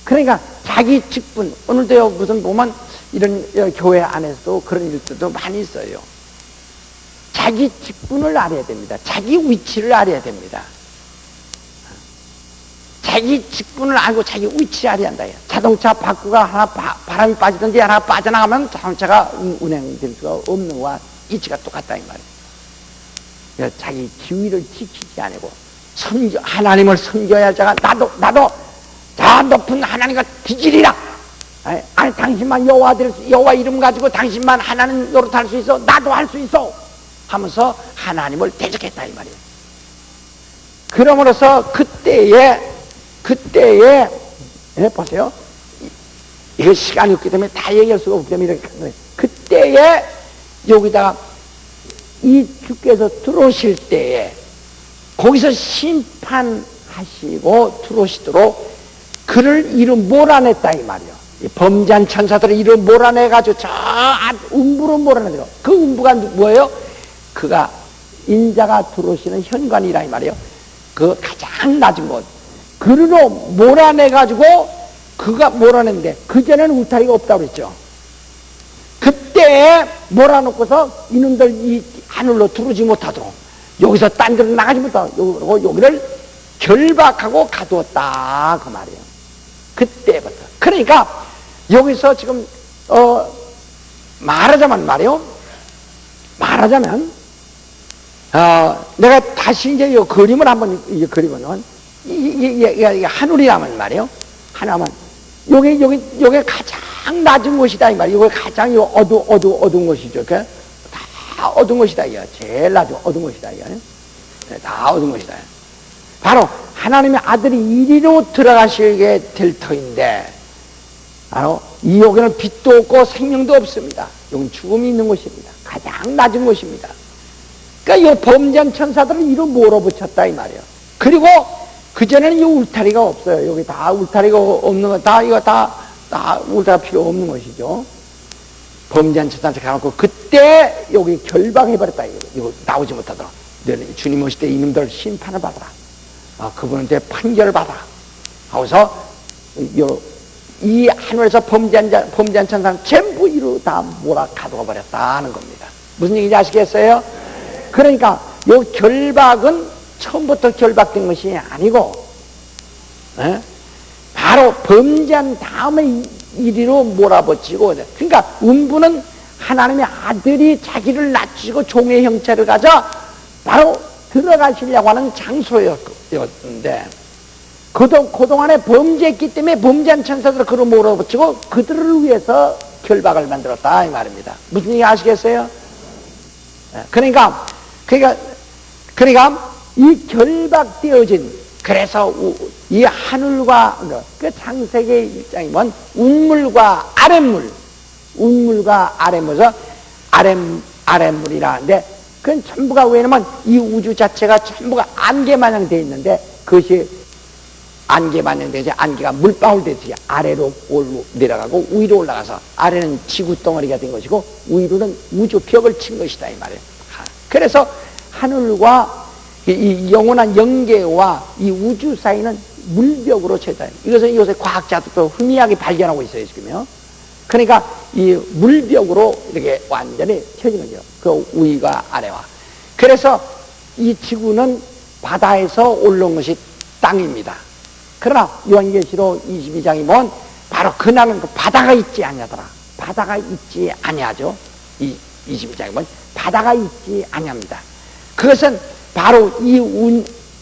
그러니까 자기 직분, 오늘도 무슨 보면 이런 교회 안에서도 그런 일들도 많이 있어요. 자기 직분을 알아야 됩니다. 자기 위치를 알아야 됩니다. 자기 직분을 알고 자기 위치를 알아야 한다. 자동차 바꾸가 하나 바람이 빠지든지 하나 빠져나가면 자동차가 운행될 수가 없는 거와 이치가 똑같다 이 말이에요. 자기 지위를 지키지 아니고 하나님을 섬겨야 할 자가 나도 저 높은 하나님과 뒤지리라. 아니 당신만 여호와 이름 가지고 당신만 하나님 노릇할 수 있어. 나도 할 수 있어. 하면서 하나님을 대적했다 이 말이에요. 그러므로서 그때에 보세요. 이거 시간이 없기 때문에 다 얘기할 수가 없기 때문에 이렇게 그때에 여기다가 이 주께서 들어오실 때에 거기서 심판하시고 들어오시도록 그를 이루 몰아냈다 이 말이에요. 범죄한 천사들을 이루 몰아내가지고 저 음부로 몰아내고 그 음부가 뭐예요? 그가 인자가 들어오시는 현관이라 이 말이에요. 그 가장 낮은 곳 그리로 몰아내가지고 그가 몰아냈는데 그전에는 울타리가 없다고 그랬죠. 그때 몰아놓고서 이놈들 이 하늘로 들어오지 못하도록 여기서 딴 데로 나가지 못하도록 여기를 결박하고 가두었다 그 말이에요. 그때부터. 그러니까 여기서 지금 말하자면 내가 다시 이제 이 그림을 한번 그리면은 이게 하늘이라면 말이에요. 하나만 요게 가장 낮은 곳이다 이 말이에요. 요게 가장 어두운 곳이죠. 다 어두운 곳이다 이거. 제일 낮은 어두운 곳이다 이거. 다 어두운 곳이다. 바로 하나님의 아들이 이리로 들어가시게 될 터인데 바로 이 여기는 빛도 없고 생명도 없습니다. 여기는 죽음이 있는 곳입니다. 가장 낮은 곳입니다. 그러니까 이 범죄한 천사들은 이로 몰아붙였다 이 말이에요. 그리고 그전에는 이 울타리가 없어요. 여기 다 울타리가 없는 거 다 이거 다 울 때가 필요 없는 것이죠. 범죄한 천사한테 가놓고 그때 여기 결박해버렸다. 이거 나오지 못하도록. 너는 주님 오실 때 이놈들 심판을 받아라. 그분한테 판결을 받아라. 하고서 이 하늘에서 범죄한 천사는 전부 이로 다 몰아 가둬가 버렸다는 겁니다. 무슨 얘기인지 아시겠어요? 그러니까 요 결박은 처음부터 결박된 것이 아니고 바로 범죄한 다음에 이리로 몰아붙이고, 그러니까 음부는 하나님의 아들이 자기를 낮추고 종의 형체를 가져 바로 들어가시려고 하는 장소였는데, 그동안에 범죄했기 때문에 범죄한 천사들을 그로 몰아붙이고 그들을 위해서 결박을 만들었다 이 말입니다. 무슨 얘기 아시겠어요? 그러니까 이 결박되어진, 그래서 이 하늘과 그 창세기 1장이면 운물과 아랫물, 운물과 아랫물에서 아랫물이라 하는데, 그건 전부가, 왜냐면 이 우주 자체가 전부가 안개마냥 되어 있는데, 그것이 안개마냥 되어서 안개가 물방울 되듯이 아래로 내려가고 위로 올라가서, 아래는 지구 덩어리가 된 것이고 위로는 우주 벽을 친 것이다 이 말이에요. 그래서 하늘과 이 영원한 영계와 이 우주 사이는 물벽으로 쳐져. 이것은 요새 과학자들도 희미하게 발견하고 있어요 지금요. 그러니까 이 물벽으로 이렇게 완전히 쳐진 거죠. 그 위가 아래와. 그래서 이 지구는 바다에서 올라온 것이 땅입니다. 그러나 요한계시록 22장이 보면 바로 그날은 그 바다가 있지 아니하더라. 바다가 있지 아니하죠. 이 22장이 보면 바다가 있지 아니합니다. 그것은 바로 이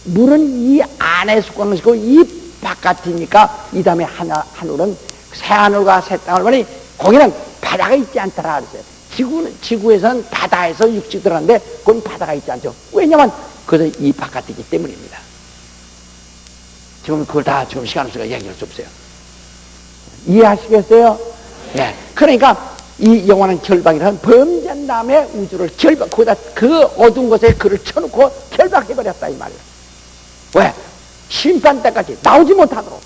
물은 이 안에 속한 것이고 이 바깥이니까, 이 다음에 하늘은 새하늘과 새 땅을 보니 거기는 바다가 있지 않더라 그랬어요. 지구에서는 바다에서 육지 들어가는데 그건 바다가 있지 않죠. 왜냐하면 그것은 이 바깥이기 때문입니다. 지금 그걸 다 지금 시간 없으니까 얘기할 수 없어요. 이해하시겠어요? 네. 그러니까 이 영원한 결박이라는 범죄한 다음에 우주를 거기다 그 어두운 곳에 그를 쳐놓고 결박해버렸다 이 말이에요. 왜? 심판 때까지 나오지 못하도록.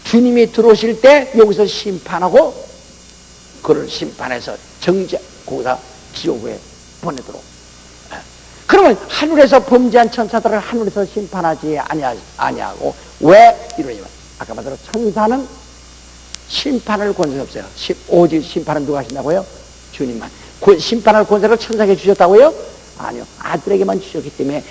주님이 들어오실 때 여기서 심판하고 그를 심판해서 거기다 지옥에 보내도록. 그러면 하늘에서 범죄한 천사들을 하늘에서 심판하지 아니하고, 왜 이러냐면 아까 말대로 천사는 심판할 권세가 없어요. 오직 심판은 누가 하신다고요? 주님만. 심판할 권세를 천사에게 주셨다고요? 아니요. 아들에게만 주셨기 때문에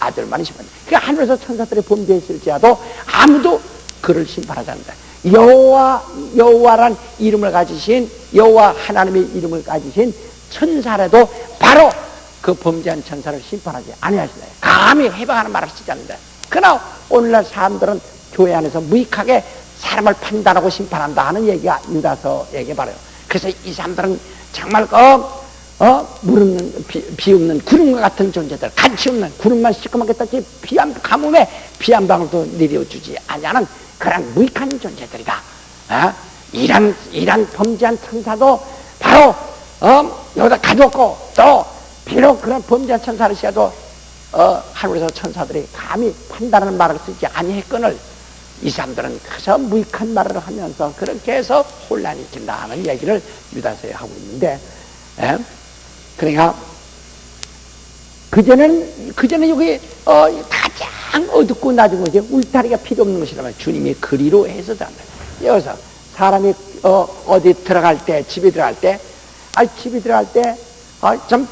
아들만이 심판. 그러니까 하늘에서 천사들이 범죄했을지라도 아무도 그를 심판하지 않는다. 여호와란 이름을 가지신, 여호와 하나님의 이름을 가지신 천사라도 바로 그 범죄한 천사를 심판하지 아니하신다. 감히 해방하는 말을 쓰지 않는다. 그러나 오늘날 사람들은 교회 안에서 무익하게 사람을 판단하고 심판한다 하는 얘기가 유다서 얘기 말이에요. 그래서 이 사람들은 정말 물 없는 비 없는 구름과 같은 존재들, 가치 없는, 구름만 시커멓게 떴지 가뭄에 비 한 방울도 내려주지 아니하는 그런 무익한 존재들이다. 이란 범죄한 천사도 바로 여기다 가뒀고, 또 비록 그런 범죄한 천사를 시해도 하늘에서 천사들이 감히 판단하는 말을 쓰지 아니했거늘 이 사람들은 그저 무익한 말을 하면서 그렇게 해서 혼란이 일으킨다 하는 얘기를 유다서에 하고 있는데, 그러니까 그전에 여기 가장 어둡고 낮은 것이 울타리가 필요 없는 것이라면 주님이 그리로 해서 들어간다. 여기서 사람이 어디 들어갈 때, 집에 들어갈 때 좀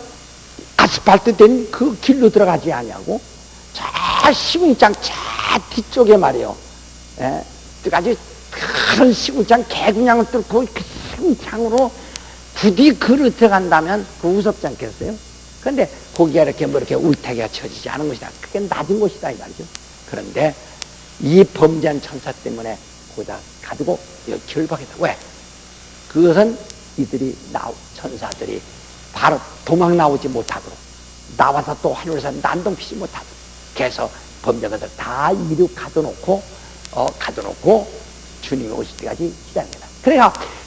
아스팔트 된 그 길로 들어가지 아니하고 저 시궁창 저 뒤쪽에 말이요, 아주 큰 시궁창 개구냥을 뚫고 그 시궁창으로 부디 그로 들어간다면 그 무섭지 않겠어요? 그런데 거기가 이렇게 이렇게 울타기가 쳐지지 않은 것이다. 그게 낮은 곳이다 이 말이죠. 그런데 이 범죄한 천사 때문에 거기다 가지고 결박했다. 왜? 그것은 이들이 천사들이 바로 도망 나오지 못하도록, 나와서 또 하늘에서 난동피지 못하도록, 그래서 범죄자들 다 이리 가둬놓고 주님이 오실 때까지 기다립니다.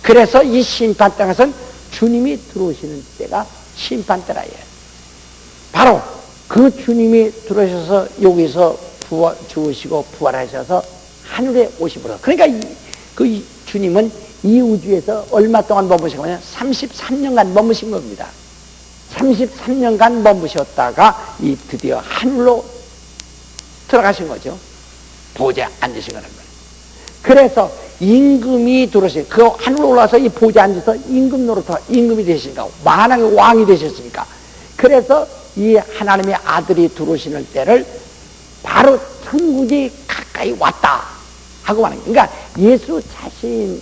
그래서 이 심판 땅에서는 주님이 들어오시는 때가 심판 때라 해요. 바로 그 주님이 들어오셔서 여기서 죽으시고 부활하셔서 하늘에 오심으로, 그러니까 그 주님은 이 우주에서 얼마 동안 머무시냐면 33년간 머무신 겁니다. 33년간 머무셨다가 이 드디어 하늘로 들어가신 거죠. 보좌에 앉으신 거란 말이에요. 그래서 임금이 들어오신, 그 하늘로 올라와서 이 보좌에 앉아서 임금 노릇하, 임금이 되시니까, 만왕의 왕이 되셨으니까. 그래서 이 하나님의 아들이 들어오시는 때를 바로 천국이 가까이 왔다 하고 말하는 거예요. 그러니까 예수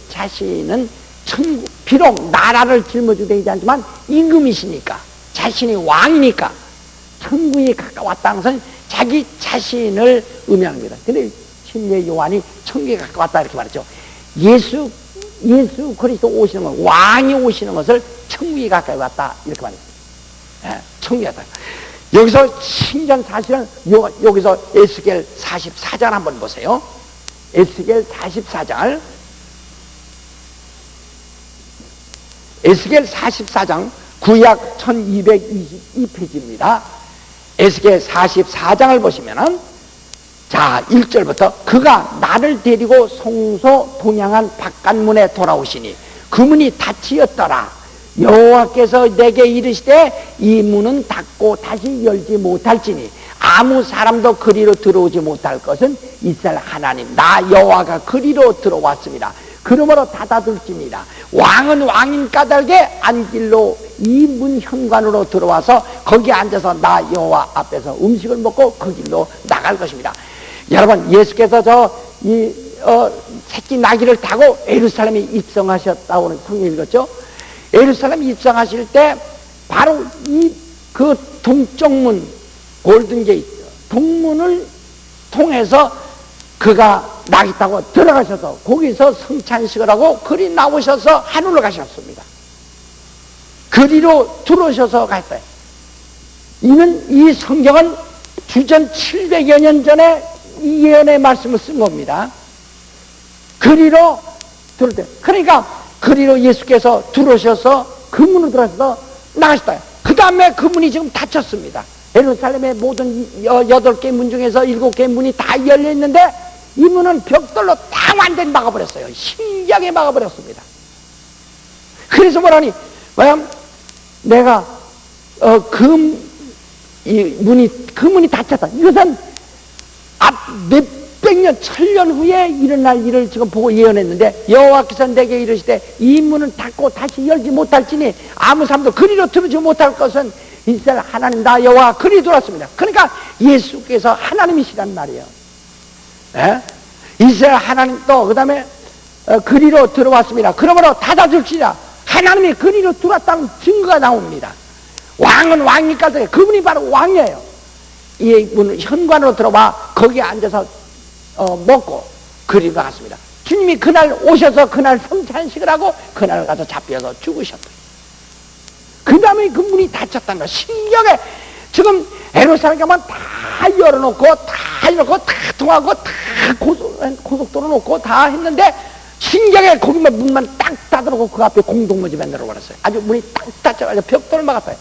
자신은 천국, 비록 나라를 짊어지게 되지 않지만 임금이시니까, 자신이 왕이니까 천국이 가까웠다는 것은 자기 자신을 의미합니다. 근데 신뢰 요한이 천국에 가까웠다 이렇게 말했죠. 예수 그리스도 오시는 것, 왕이 오시는 것을 천국이 가까이 왔다 이렇게 말했어요. 예, 천국이 왔다. 여기서 신기한 사실은 여기서 에스겔 44장 한번 보세요. 에스겔 44장, 에스겔 44장 구약 1222페이지입니다. 에스겔 44장을 보시면은, 자, 1절부터 그가 나를 데리고 성소 동양한 바깥문에 돌아오시니 그 문이 닫히었더라. 여호와께서 내게 이르시되 이 문은 닫고 다시 열지 못할지니 아무 사람도 그리로 들어오지 못할 것은 이스라엘 하나님 나 여호와가 그리로 들어왔습니다. 그러므로 닫아둘지니라. 왕은 왕인 까닭에 안길로 이 문 현관으로 들어와서 거기에 앉아서 나 여호와 앞에서 음식을 먹고 그 길로 나갈 것입니다. 여러분, 예수께서 새끼 나귀를 타고 예루살렘에 입성하셨다고 성경 읽었죠? 예루살렘 입성하실 때 바로 그 동쪽 문, 골든게이트, 동문을 통해서 그가 나귀 타고 들어가셔서 거기서 성찬식을 하고 그리 나오셔서 하늘로 가셨습니다. 그리로 들어오셔서 갔어요. 이 성경은 주전 700여 년 전에 이 예언의 말씀을 쓴 겁니다. 그리로 들어올 때. 그러니까 그리로 예수께서 들어오셔서 그 문으로 들어가서 나가셨다. 그 다음에 그 문이 지금 닫혔습니다. 예루살렘의 모든 8개 문 중에서 7개 문이 다 열려있는데 이 문은 벽돌로 다 완전히 막아버렸어요. 신기하게 막아버렸습니다. 그래서 뭐라니, 내가 그 문이 닫혔다. 이것은 몇백 년, 1000년 후에 일어날 일을 지금 보고 예언했는데, 여호와께서 내게 이르시되 이 문은 닫고 다시 열지 못할지니 아무 사람도 그리로 들어오지 못할 것은 이스라엘 하나님 나 여호와 그리 들어왔습니다. 그러니까 예수께서 하나님이시란 말이에요. 예? 이스라엘 하나님 또 그 다음에 그리로 들어왔습니다. 그러므로 닫아줄지라. 하나님이 그리로 들어왔다는 증거가 나옵니다. 왕은 왕이니까 그분이 바로 왕이에요. 이 문 현관으로 들어와 거기에 앉아서 먹고 그리로 갔습니다. 주님이 그날 오셔서 그날 성찬식을 하고 그날 가서 잡혀서 죽으셨다. 그 다음에 그 문이 닫혔다는 거야. 신기하게 지금 예루살렘 가면 다 열어놓고 다 통하고 다 고속도로 놓고 다 했는데, 신기하게 거기만 문만 딱 닫아놓고 그 앞에 공동묘지 만들어버렸어요. 아주 문이 딱 닫혀가지고 벽돌을 막았어요.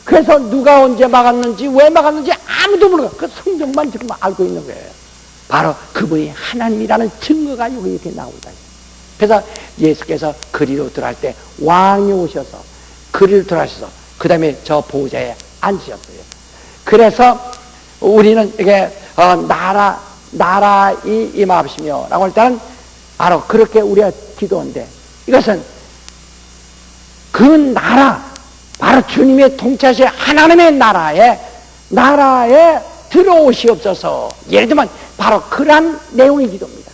그래서 누가 언제 막았는지 왜 막았는지 아무도 모르고 그 성경만 지금 알고 있는 거예요. 바로 그분이 하나님이라는 증거가 여기 이렇게 나오다. 그래서 예수께서 그리로 들어갈 때 왕이 오셔서 그리로 들어가셔서 그 다음에 저 보좌에 앉으셨어요. 그래서 우리는 이게 나라이 임하시며 라고 할 때는 바로 그렇게 우리가 기도한데, 이것은 그 나라, 바로 주님의 통치하실 하나님의 나라에 들어오시옵소서. 예를 들면 바로 그러한 내용의 기도입니다.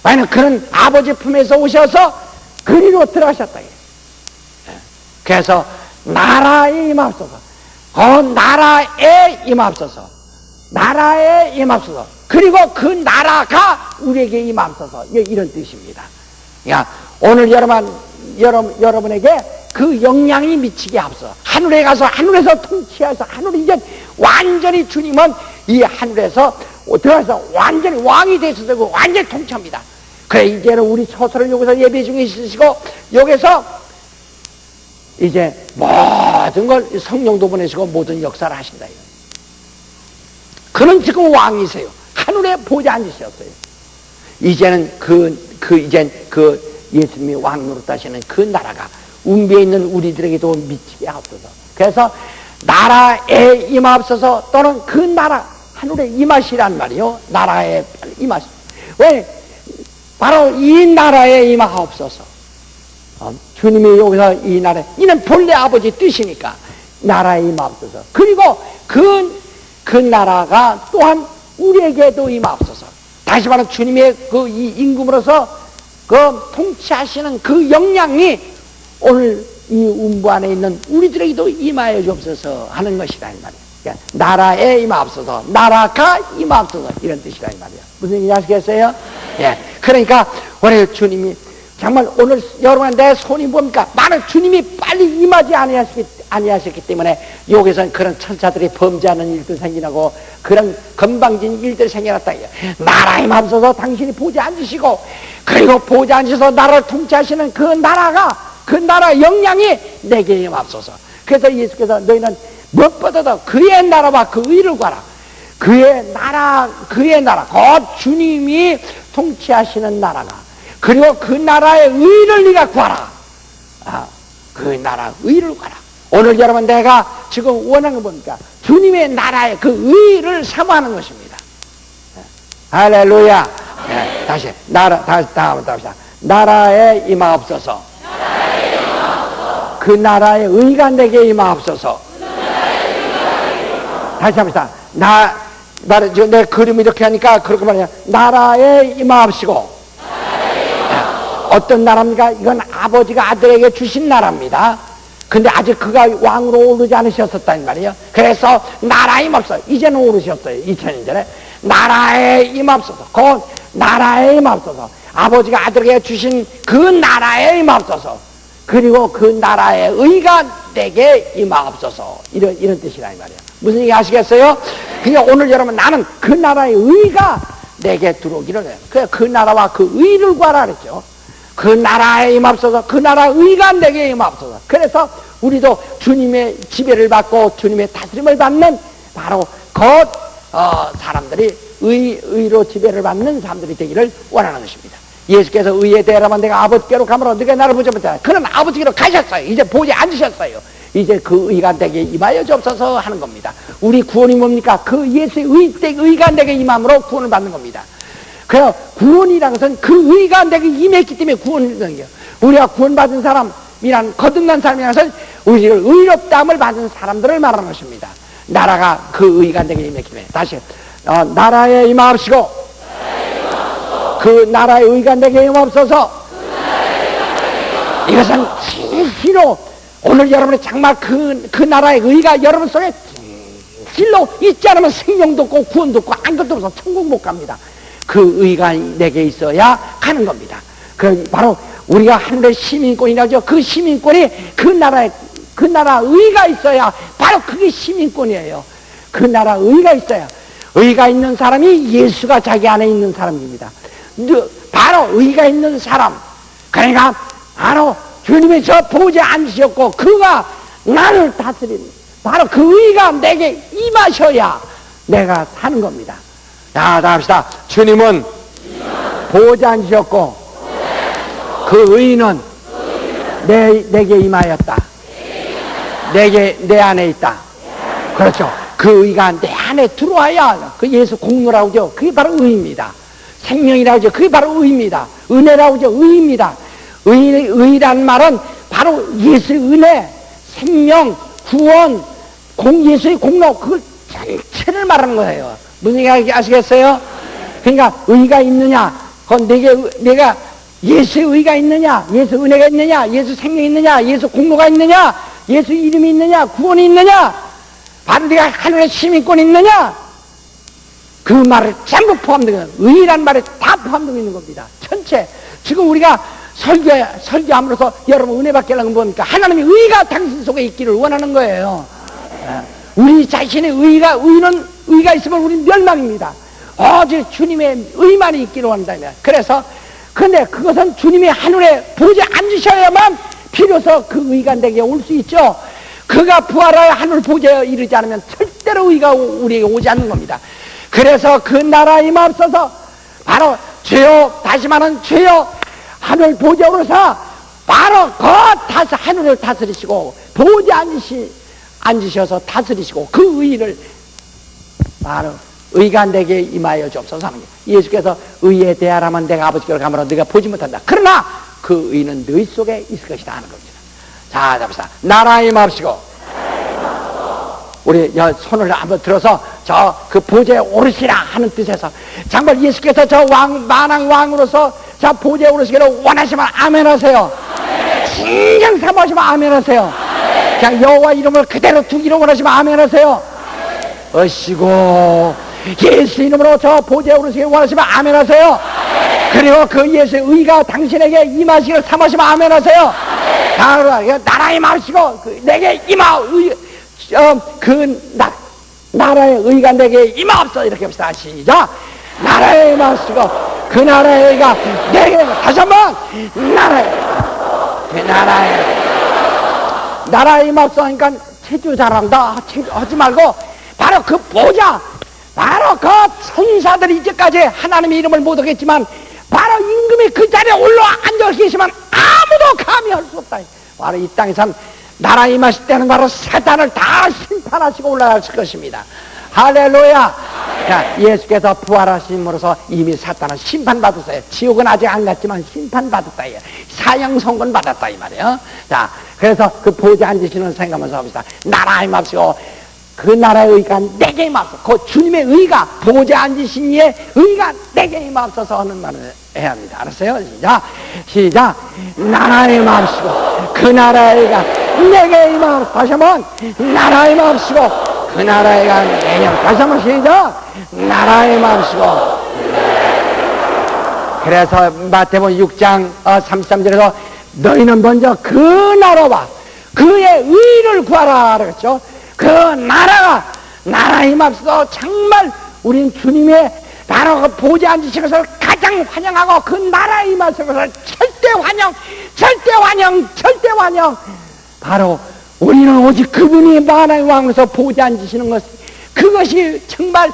왜냐하면 그는 아버지 품에서 오셔서 그리로 들어가셨다. 그래서 나라에 임하옵소서. 나라에 임하옵소서. 나라에 임하옵소서. 그리고 그 나라가 우리에게 임하옵소서. 이런 뜻입니다. 그러니까 오늘 여러분에게 그 영향이 미치게 앞서 하늘에 가서 하늘에서 통치해서 하늘이 이제 완전히 주님은 이 하늘에서 들어가서 완전히 왕이 되셔서 완전히 통치합니다. 그래, 이제는 우리 처소를 여기서 예배 중에 있으시고 여기서 이제 모든 걸 성령도 보내시고 모든 역사를 하신다. 그는 지금 왕이세요. 하늘에 보좌 앉으셨어요. 이제는 이젠 예수님이 왕 노릇하시는 그 나라가 운비에 있는 우리들에게도 미치게 하옵소서. 그래서 나라에 임하옵소서. 또는 그 나라 하늘에 임하시란 말이요. 나라에 임하시. 왜? 바로 이 나라에 임하옵소서. 주님이 여기서 이 나라에, 이는 본래 아버지 뜻이니까 나라에 임하옵소서. 그리고 그 나라가 또한 우리에게도 임하옵소서. 다시 말하면 주님의 그 이 임금으로서 그 통치하시는 그 역량이 오늘 이 운부 안에 있는 우리들에게도 임하여 주옵소서 하는 것이라 이 말이에요. 그러니까 나라에 임하옵소서, 나라가 임하옵소서, 이런 뜻이라 이 말이에요. 무슨 얘기인지 아시겠어요? 예. 그러니까 우리 주님이 정말 오늘 여러분의 손이 뭡니까? 나는 주님이 빨리 임하지 아니하셨기 때문에 여기서 그런 천사들이 범죄하는 일도 생기나고 그런 건방진 일들이 생겨났다. 나라에 임하옵소서. 당신이 보좌에 앉으시고, 그리고 보좌에 앉으셔서 나라를 통치하시는 그 나라 역량이 내게 임하옵소서. 그래서 예수께서 너희는 무엇보다도 그의 나라와 그 의를 구하라. 그의 나라, 곧 주님이 통치하시는 나라가, 그리고 그 나라의 의를 네가 구하라. 그 나라 의를 구하라. 오늘 여러분 내가 지금 원하는 건 뭡니까? 주님의 나라의 그 의를 사모하는 것입니다. 할렐루야. 네, 다시 다음 합시다. 나라에 임하옵소서. 그 나라의 의가 내게 임하옵소서. 다시 합시다. 지금 내 그림 이렇게 하니까 그렇게 말이야. 나라에 임하옵시고. 어떤 나라입니까? 이건 아버지가 아들에게 주신 나라입니다. 근데 아직 그가 왕으로 오르지 않으셨었단 말이에요. 그래서 나라에 임하옵소서. 이제는 오르셨어요. 2000년 전에. 나라에 임하옵소서. 곧 나라에 임하옵소서. 아버지가 아들에게 주신 그 나라에 임하옵소서. 그리고 그 나라의 의가 내게 임하옵소서. 이런 뜻이라 이 말이에요. 무슨 얘기 아시겠어요? 그러니까 오늘 여러분, 나는 그 나라의 의가 내게 들어오기를 해요. 그 나라와 그 의를 구하라 그랬죠. 그 나라에 임하옵소서. 그 나라 의가 내게 임하옵소서. 그래서 우리도 주님의 지배를 받고 주님의 다스림을 받는 바로 사람들이 의로 지배를 받는 사람들이 되기를 원하는 것입니다. 예수께서 의에 대하라면 내가 아버지께로 가므로 네가 나를 보지 못하라. 그는 아버지께로 가셨어요. 이제 보좌에 앉으셨어요. 이제 그 의가 내게 임하여 주옵소서 하는 겁니다. 우리 구원이 뭡니까? 그 예수의 의가 내게 임함으로 구원을 받는 겁니다. 그래서 구원이라는 것은 그 의가 내게 임했기 때문에 구원을 받는 거예요. 우리가 구원받은 사람이란, 거듭난 사람이라는 것은 우리를 의롭다함을 받은 사람들을 말하는 것입니다. 나라가 그 의가 내게 임했기 때문에. 다시 나라에 임하옵시고 그 나라의 의가 내게 임하옵소서. 이것은 진실로 오늘 여러분의 정말 그 나라의 의가 여러분 속에 진실로 있지 않으면 생명도 없고 구원도 없고 아무것도 없어 천국 못 갑니다. 그 의가 내게 있어야 가는 겁니다. 그 바로 우리가 하늘의 시민권이라죠. 그 시민권이 그 나라 의가 있어야 바로 그게 시민권이에요. 그 나라 의가 있어야. 의가 있는 사람이 예수가 자기 안에 있는 사람입니다. 바로 의가 있는 사람, 그러니까 바로 주님이 저 보좌에 앉으셨고 그가 나를 다스리는 바로 그 의가 내게 임하셔야 내가 사는 겁니다. 자, 다 합시다. 주님은 보좌에 앉으셨고 그 의는 내게 임하였다. 내 안에 있다. 그렇죠. 그 의가 내 안에 들어와야 그 예수 공로라고 하죠. 그게 바로 의입니다. 생명이라고 하죠. 그게 바로 의입니다. 은혜라고 하죠. 의입니다. 의란 말은 바로 예수의 은혜, 생명, 구원, 예수의 공로, 그걸 전체를 말하는 거예요. 무슨 얘기 아시겠어요? 그러니까 의가 있느냐, 그건 내가 예수의 의가 있느냐, 예수 은혜가 있느냐, 예수 생명이 있느냐, 예수 공로가 있느냐, 예수 이름이 있느냐, 구원이 있느냐, 바로 내가 하늘의 시민권이 있느냐, 그 말을 전부 포함되어 있는 거예요. 의란 말에 다 포함되어 있는 겁니다. 전체. 지금 우리가 설교함으로써 여러분 은혜 받게 하려면 뭡니까? 하나님의 의가 당신 속에 있기를 원하는 거예요. 우리 자신의 의가 있으면 우리는 멸망입니다. 오직 주님의 의만이 있기를 원한다. 그래서, 근데 그것은 주님의 하늘에 보좌에 앉으셔야만 비로소 그 의가 내게 올 수 있죠. 그가 부활하여 하늘 보좌에 이르지 않으면 절대로 의가 우리에게 오지 않는 겁니다. 그래서 그 나라에 임하옵소서. 바로 죄요, 다시 말하는 죄요, 하늘 보좌에 오르사 바로 그 하늘을 다스리시고 보좌에 앉으셔서 다스리시고 그 의를 바로 의가 내게 임하여 주옵소서 하는 거예요. 예수께서 의에 대하라면 내가 아버지께로 가므로 네가 보지 못한다. 그러나 그 의는 너희 속에 있을 것이다 하는 겁니다. 자, 잡시다. 나라의 마음시고 우리 손을 한번 들어서 저 그 보좌에 오르시라 하는 뜻에서 정말 예수께서 저 만왕 왕으로서 저 보좌에 오르시기를 원하시면 아멘 하세요. 진정 삼으시면 아멘 하세요. 자, 여호와 이름을 그대로 두기로 원하시면 아멘 하세요. 어시고 예수 이름으로 저 보좌에 오르시기를 원하시면 아멘 하세요. 그리고 그 예수의 의가 당신에게 임하시기를 삼으시면 아멘 하세요. 나라의 마음시고 내게 임하오 나라의 의가 내게 임하옵소서. 이렇게 합시다. 시작. 나라의 마음시고 그 나라의 의가 내게 다시 한번 나라의 임하옵소서 하니까 체조 잘한다 하지 말고 바로 그 보좌 바로 그 천사들이 이제까지 하나님의 이름을 못 하겠지만 바로 임금이 그 자리에 올라와 앉아 계시면 아무도 감히 할 수 없다. 바로 이 땅에선 나라 임하실 때는 바로 사탄을 다 심판하시고 올라가실 것입니다. 할렐루야. 자, 예수께서 부활하심으로써 이미 사탄은 심판받았어요. 지옥은 아직 안 갔지만 심판받았다. 사형 선고는 받았다 이 말이에요. 자, 그래서 그 보좌 앉으시는 생각하면서 합시다. 나라 임하시고 그 나라의 의가 내게 임하옵소서. 그 주님의 의가 보좌 앉으신 이의 의가 내게 임하옵소서 하는 말을 해야 합니다. 알았어요? 시작. 나라의 임하옵시고 그 나라의 의가 내게 임하옵소서. 다시 한번 나라의 임하옵시고 그 나라의 의가 내게 임하옵소서. 다시 한번 시작. 나라의 임하옵시고. 그래서 마태복음 6장 33절에서 너희는 먼저 그 나라와 그의 의를 구하라 그랬죠. 그 나라에 임하옵소서. 정말 우린 주님의 바로 그 보좌에 앉으신 것을 가장 환영하고 그 나라에 임하신 것을 절대 환영. 바로 우리는 오직 그분이 만왕의 왕으로서 보좌에 앉으시는 것, 그것이 정말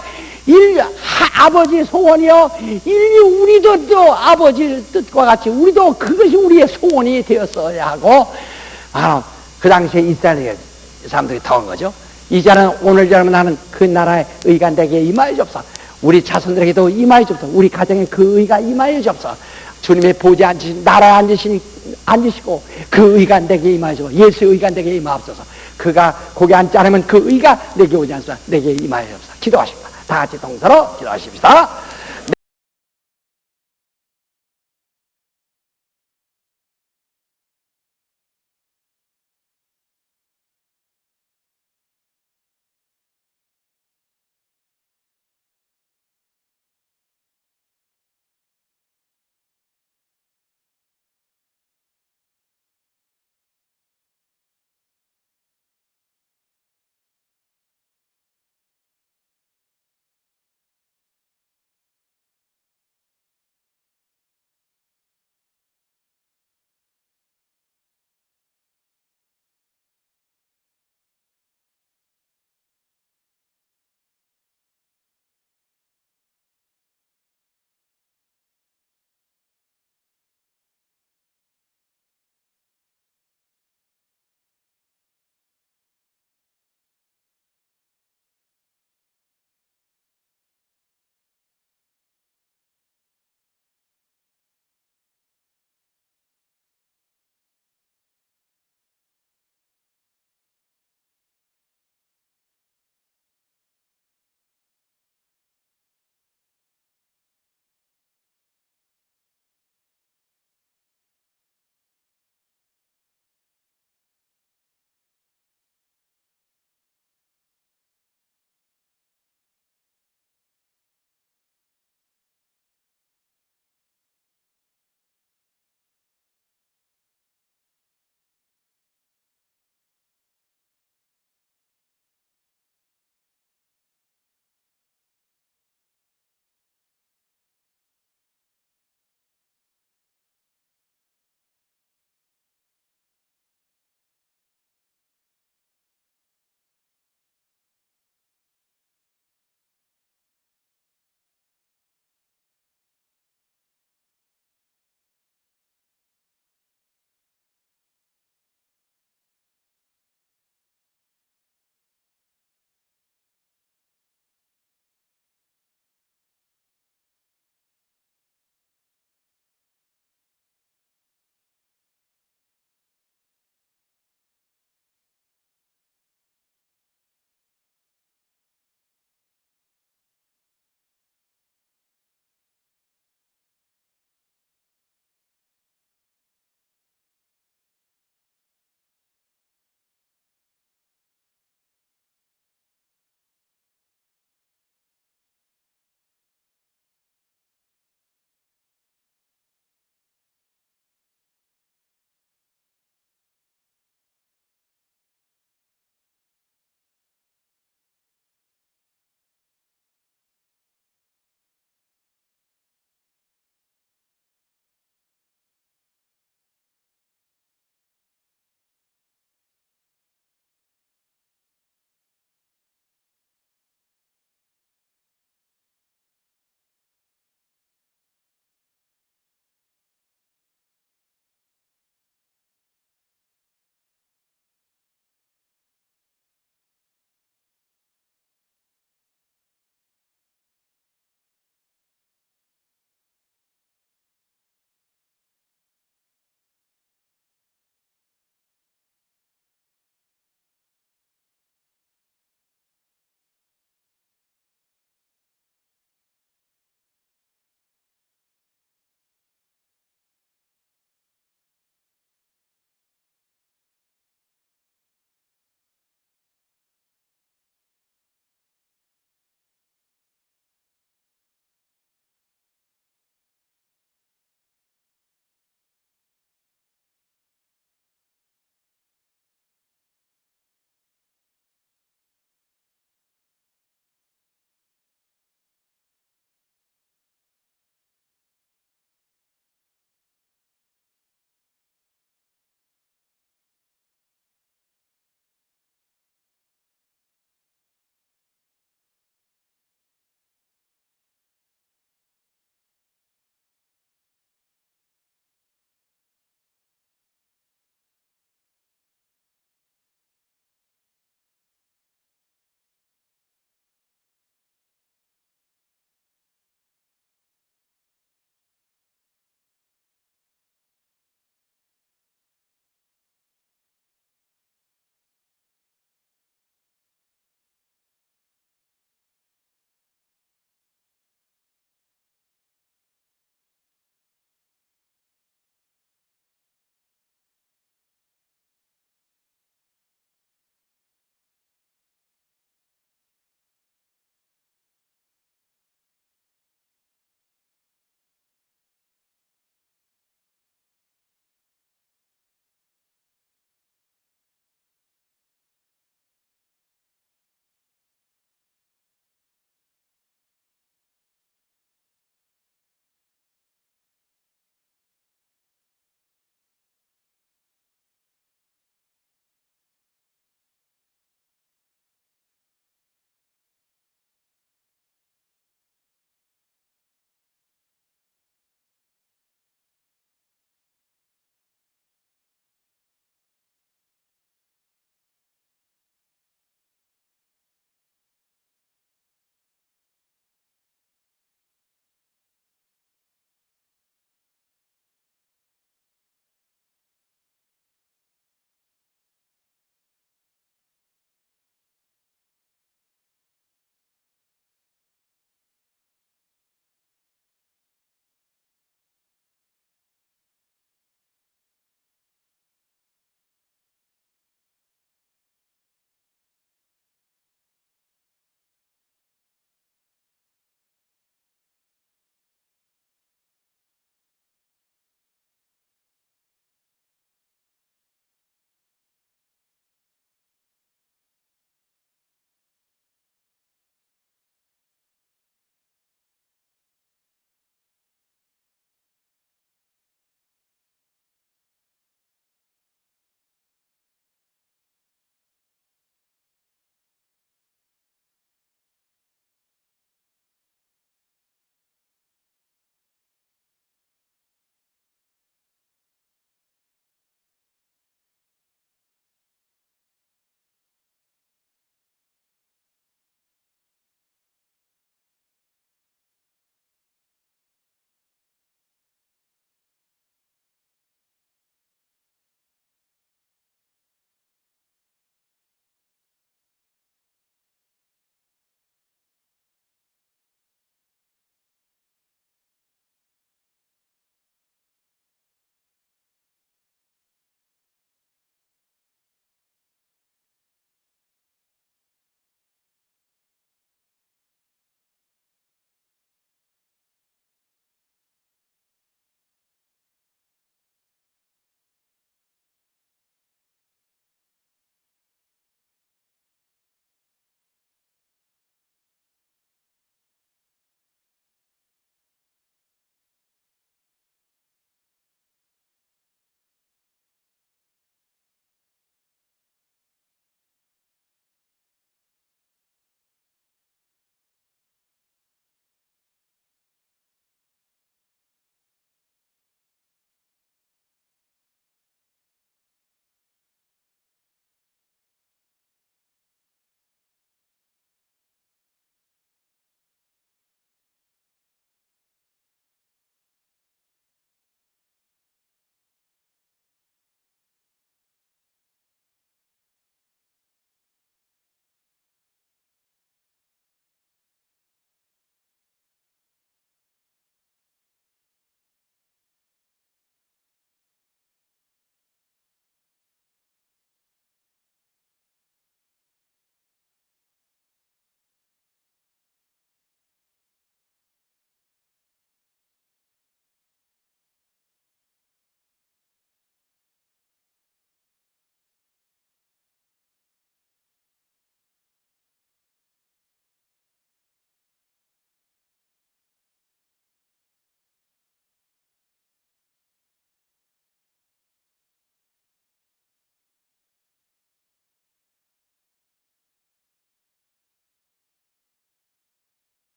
아버지 소원이요 인류 우리도 또 아버지 뜻과 같이 우리도 그것이 우리의 소원이 되었어야 하고 바로 그 당시에 이스라엘 사람들이 더한 거죠. 이제는 오늘처럼 나는 그 나라의 의가 내게 임하여 주옵소서. 우리 자손들에게도 임하여 주옵소서. 우리 가정에 그 의가 임하여 주옵소서. 주님의 보좌에 앉으신 나라에 앉으시고 그 의가 내게 임하여 주옵소서. 예수의 의가 내게 임하옵소서. 그가 거기 앉지 않으면 그 의가 내게 오지 않소서. 내게 임하여 주옵소서. 기도하십니다. 다 같이 동서로 기도하십시다.